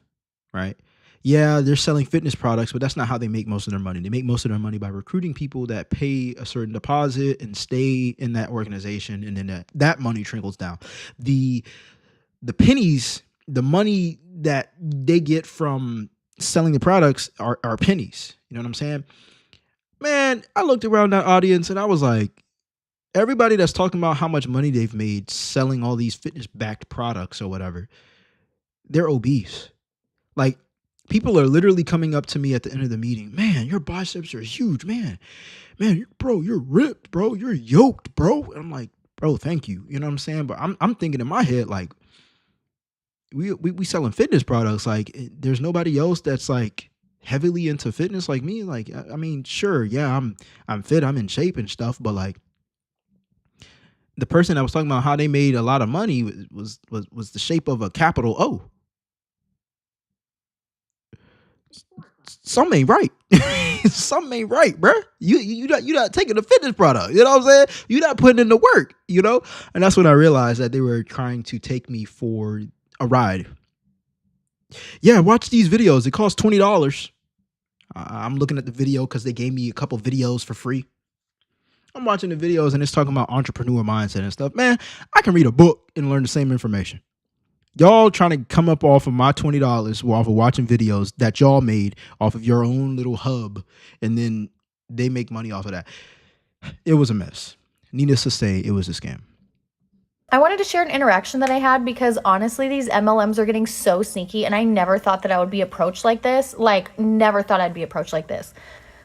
right? Yeah, they're selling fitness products, but that's not how they make most of their money. They make most of their money by recruiting people that pay a certain deposit and stay in that organization, and then that money trickles down. The pennies, the money that they get from selling the products are pennies. You know what I'm saying? Man, I looked around that audience and I was like, everybody that's talking about how much money they've made selling all these fitness backed products or whatever, they're obese. Like, people are literally coming up to me at the end of the meeting. Man, your biceps are huge, man. Man, bro, you're ripped, bro. You're yoked, bro. And I'm like, bro, thank you. You know what I'm saying? But I'm thinking in my head, like, we selling fitness products. Like, there's nobody else that's like heavily into fitness like me. Like, I mean, sure, yeah, I'm fit, I'm in shape and stuff, but like, the person that was talking about how they made a lot of money was the shape of a capital O. Something ain't right. Something ain't right, bro. You not taking the fitness product. You know what I'm saying? You're not putting in the work, you know? And that's when I realized that they were trying to take me for a ride. Yeah, watch these videos. It costs $20. I'm looking at the video because they gave me a couple videos for free. I'm watching the videos and it's talking about entrepreneur mindset and stuff. Man, I can read a book and learn the same information. Y'all trying to come up off of my $20 off of watching videos that y'all made off of your own little hub, and then they make money off of that. It was a mess. Needless to say, it was a scam. I wanted to share an interaction that I had because honestly, these MLMs are getting so sneaky, and I never thought that I would be approached like this. Like, never thought I'd be approached like this.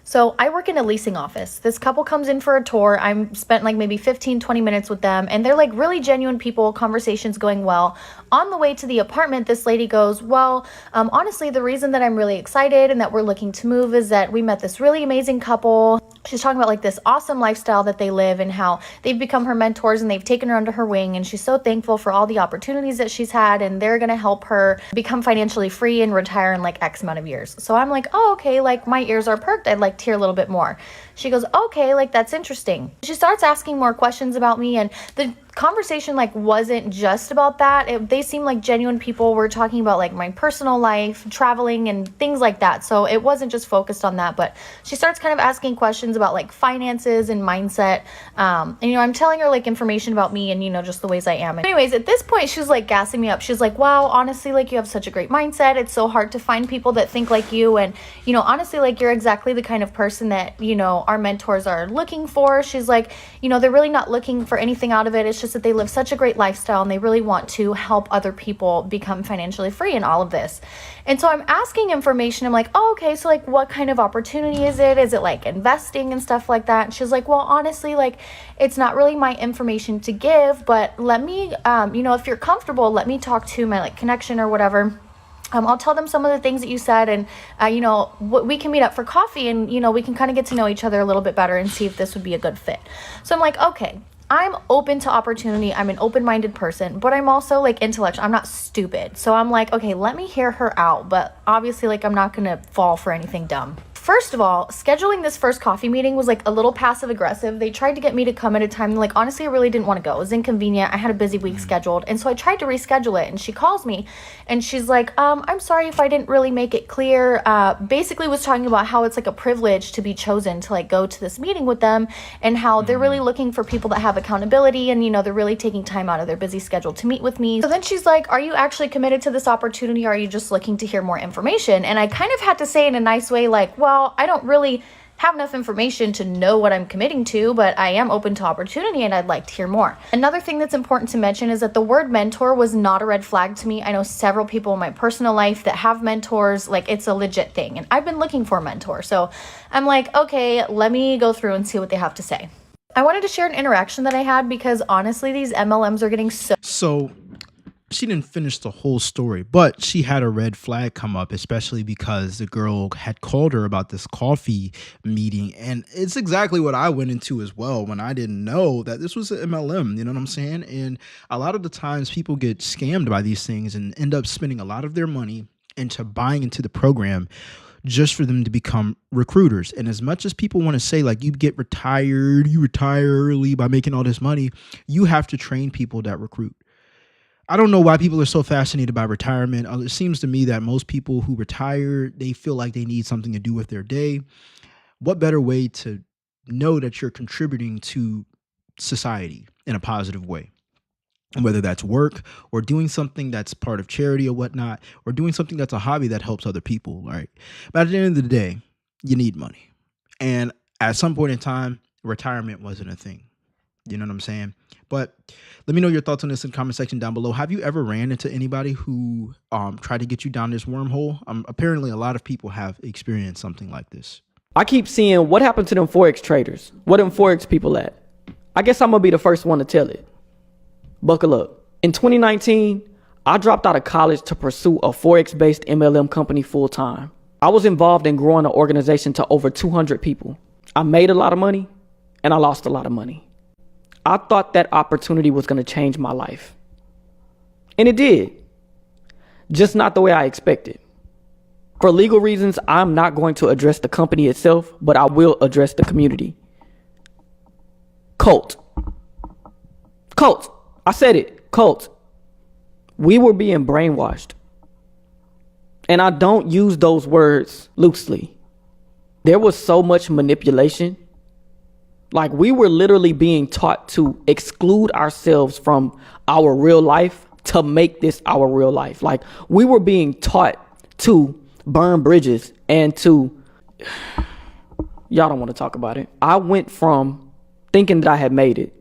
So I work in a leasing office. This couple comes in for a tour. I'm spent like maybe 15, 20 minutes with them, and they're like really genuine people, conversations going well. On the way to the apartment, this lady goes, well, honestly, the reason that I'm really excited and that we're looking to move is that we met this really amazing couple. She's talking about like this awesome lifestyle that they live and how they've become her mentors and they've taken her under her wing, and she's so thankful for all the opportunities that she's had, and they're going to help her become financially free and retire in like X amount of years. So I'm like, oh, okay, like my ears are perked. I'd like to hear a little bit more. She goes, okay, like that's interesting. She starts asking more questions about me, and the conversation like wasn't just about that. They seemed like genuine people. We're talking about like my personal life, traveling, and things like that. So it wasn't just focused on that, but she starts kind of asking questions about like finances and mindset. And you know, I'm telling her like information about me and, you know, just the ways I am. And anyways, at this point, she's like gassing me up. She's like, wow, honestly, like you have such a great mindset. It's so hard to find people that think like you. And, you know, honestly, like you're exactly the kind of person that, you know, our mentors are looking for. She's like, you know, they're really not looking for anything out of it. It's just that they live such a great lifestyle and they really want to help other people become financially free in all of this. And so I'm asking information. I'm like, oh, okay, so like what kind of opportunity is it? Is it like investing and stuff like that? And she's like, well, honestly, like it's not really my information to give, but let me, you know, if you're comfortable, let me talk to my like connection or whatever. I'll tell them some of the things that you said, and, you know, we can meet up for coffee and, you know, we can kind of get to know each other a little bit better and see if this would be a good fit. So I'm like, okay, I'm open to opportunity. I'm an open-minded person, but I'm also like intellectual. I'm not stupid. So I'm like, okay, let me hear her out. But obviously, like, I'm not going to fall for anything dumb. First of all, scheduling this first coffee meeting was like a little passive aggressive. They tried to get me to come at a time. Like, honestly, I really didn't want to go. It was inconvenient. I had a busy week scheduled. And so I tried to reschedule it, and she calls me and she's like, I'm sorry if I didn't really make it clear. Basically was talking about how it's like a privilege to be chosen to like go to this meeting with them, and how they're really looking for people that have accountability, and, you know, they're really taking time out of their busy schedule to meet with me. So then she's like, are you actually committed to this opportunity, or are you just looking to hear more information? And I kind of had to say in a nice way, like, well, I don't really have enough information to know what I'm committing to, but I am open to opportunity and I'd like to hear more. Another thing that's important to mention is that the word mentor was not a red flag to me. I know several people in my personal life that have mentors. Like, it's a legit thing, and I've been looking for a mentor. So I'm like, okay, let me go through and see what they have to say. I wanted to share an interaction that I had because honestly, these MLMs are getting So she didn't finish the whole story, but she had a red flag come up, especially because the girl had called her about this coffee meeting. And it's exactly what I went into as well when I didn't know that this was an MLM, you know what I'm saying? And a lot of the times people get scammed by these things and end up spending a lot of their money into buying into the program just for them to become recruiters. And as much as people want to say like you get retired, you retire early by making all this money, you have to train people that recruit. I don't know why people are so fascinated by retirement. It seems to me that most people who retire, they feel like they need something to do with their day. What better way to know that you're contributing to society in a positive way? Whether that's work or doing something that's part of charity or whatnot, or doing something that's a hobby that helps other people, right? But at the end of the day, you need money. And at some point in time, retirement wasn't a thing. You know what I'm saying? But let me know your thoughts on this in the comment section down below. Have you ever ran into anybody who tried to get you down this wormhole? Apparently, a lot of people have experienced something like this. I keep seeing what happened to them Forex traders. What them Forex people at? I guess I'm going to be the first one to tell it. Buckle up. In 2019, I dropped out of college to pursue a Forex-based MLM company full-time. I was involved in growing the organization to over 200 people. I made a lot of money, and I lost a lot of money. I thought that opportunity was going to change my life. And it did. Just not the way I expected. For legal reasons, I'm not going to address the company itself, but I will address the community. Cult. I said it. Cult. We were being brainwashed. And I don't use those words loosely. There was so much manipulation. Like, we were literally being taught to exclude ourselves from our real life to make this our real life. Like, we were being taught to burn bridges and to, y'all don't want to talk about it. I went from thinking that I had made it,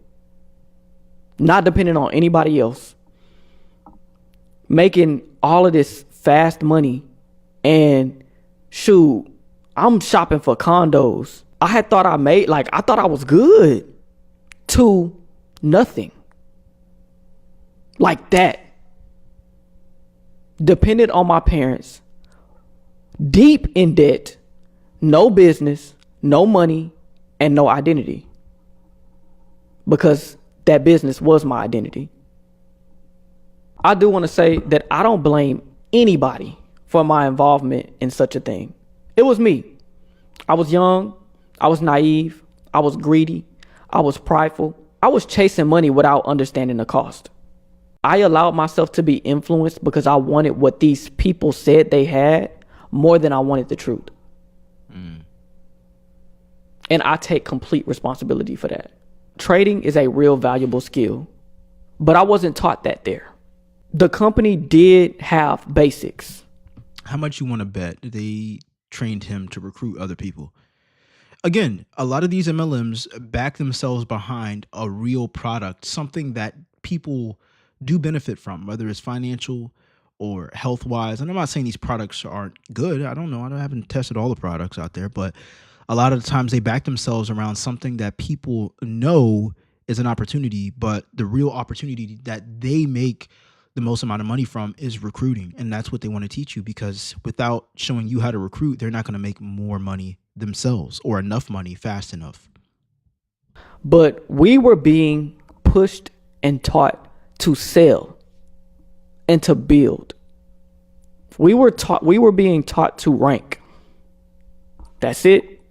not depending on anybody else, making all of this fast money, and shoot, I'm shopping for condos. I thought I was good, to nothing. Like that. Dependent on my parents, deep in debt, no business, no money, and no identity. Because that business was my identity. I do want to say that I don't blame anybody for my involvement in such a thing. It was me. I was young. I was naive. I was greedy. I was prideful. I was chasing money without understanding the cost. I allowed myself to be influenced because I wanted what these people said they had more than I wanted the truth. And I take complete responsibility for that. Trading is a real valuable skill, but I wasn't taught that there. The company did have basics. How much you want to bet they trained him to recruit other people? Again, a lot of these MLMs back themselves behind a real product, something that people do benefit from, whether it's financial or health-wise. And I'm not saying these products aren't good. I don't know. I haven't tested all the products out there, but a lot of the times they back themselves around something that people know is an opportunity, but the real opportunity that they make the most amount of money from is recruiting. And that's what they want to teach you, because without showing you how to recruit, they're not going to make more money themselves or enough money fast enough. But we were being pushed and taught to sell and to build. We were being taught to rank. That's it.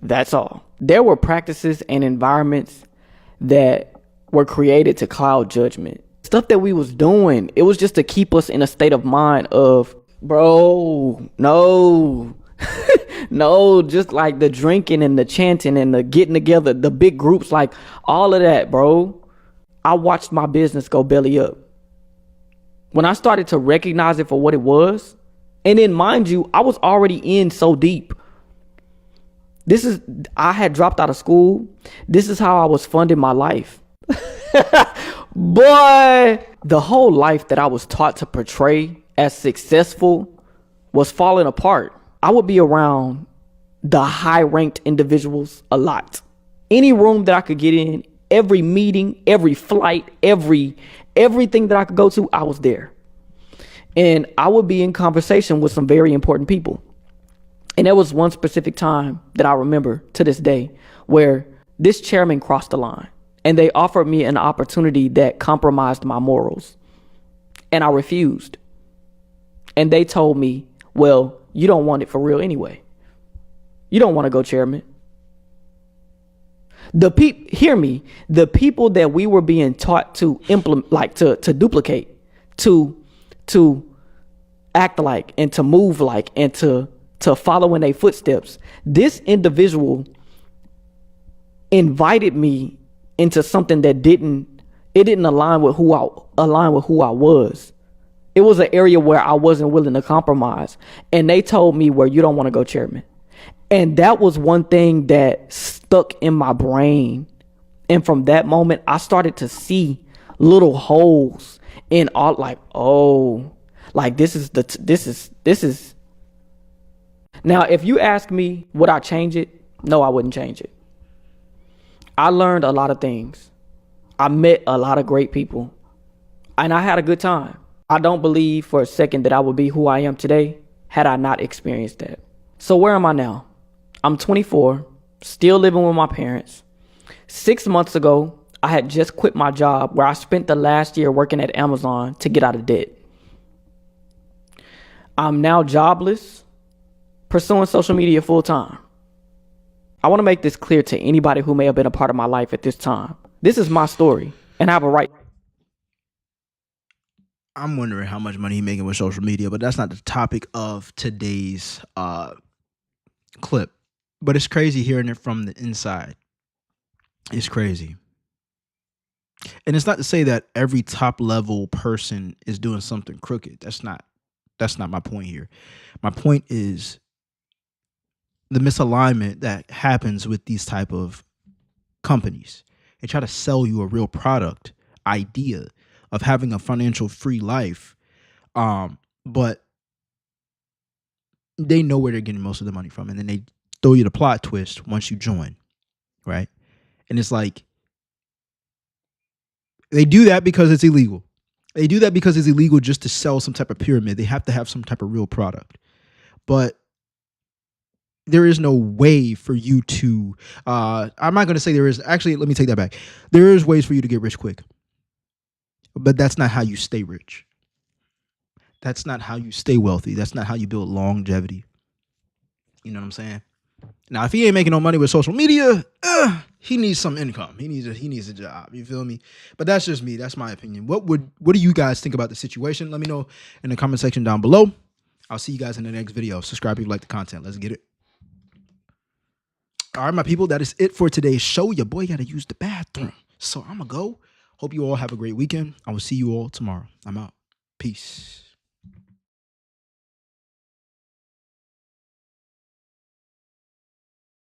That's all. There were practices and environments that were created to cloud judgment. Stuff that we was doing, it was just to keep us in a state of mind of, bro, no, no, just like the drinking and the chanting and the getting together, the big groups, like all of that, bro. I watched my business go belly up. When I started to recognize it for what it was, and then mind you, I was already in so deep. I had dropped out of school. This is how I was funding my life. Boy, the whole life that I was taught to portray as successful was falling apart. I would be around the high-ranked individuals a lot. Any room that I could get in, every meeting, every flight, everything that I could go to, I was there. And I would be in conversation with some very important people. And there was one specific time that I remember to this day where this chairman crossed the line and they offered me an opportunity that compromised my morals. And I refused. And they told me, well, you don't want it for real anyway. You don't want to go chairman. Hear me. The people that we were being taught to implement, like to duplicate, to act like and to move like and to follow in their footsteps. This individual invited me into something that didn't align with who I was. It was an area where I wasn't willing to compromise. And they told me, well, you don't want to go chairman. And that was one thing that stuck in my brain. And from that moment, I started to see little holes in all, like, oh, like this is. Now, if you ask me, would I change it? No, I wouldn't change it. I learned a lot of things. I met a lot of great people. And I had a good time. I don't believe for a second that I would be who I am today had I not experienced that. So where am I now? I'm 24, still living with my parents. 6 months ago, I had just quit my job where I spent the last year working at Amazon to get out of debt. I'm now jobless, pursuing social media full time. I want to make this clear to anybody who may have been a part of my life at this time. This is my story, and I have a right. I'm wondering how much money he's making with social media, but that's not the topic of today's clip. But it's crazy hearing it from the inside. It's crazy. And it's not to say that every top level person is doing something crooked. That's not my point here. My point is the misalignment that happens with these type of companies. They try to sell you a real product idea of having a financial free life. But they know where they're getting most of the money from. And then they throw you the plot twist once you join. Right. And it's like, they do that because it's illegal. They do that because it's illegal just to sell some type of pyramid. They have to have some type of real product. But there is no way for you to, I'm not going to say there is. Actually, let me take that back. There is ways for you to get rich quick. But that's not how you stay rich. That's not how you stay wealthy. That's not how you build longevity. You know what I'm saying? Now, if he ain't making no money with social media, he needs some income. He needs a job. You feel me? But that's just me. That's my opinion. What do you guys think about the situation? Let me know in the comment section down below. I'll see you guys in the next video. Subscribe if you like the content. Let's get it. All right, my people, that is it for today's show. Your boy got to use the bathroom. So I'm going to go. Hope you all have a great weekend. I will see you all tomorrow. I'm out. Peace.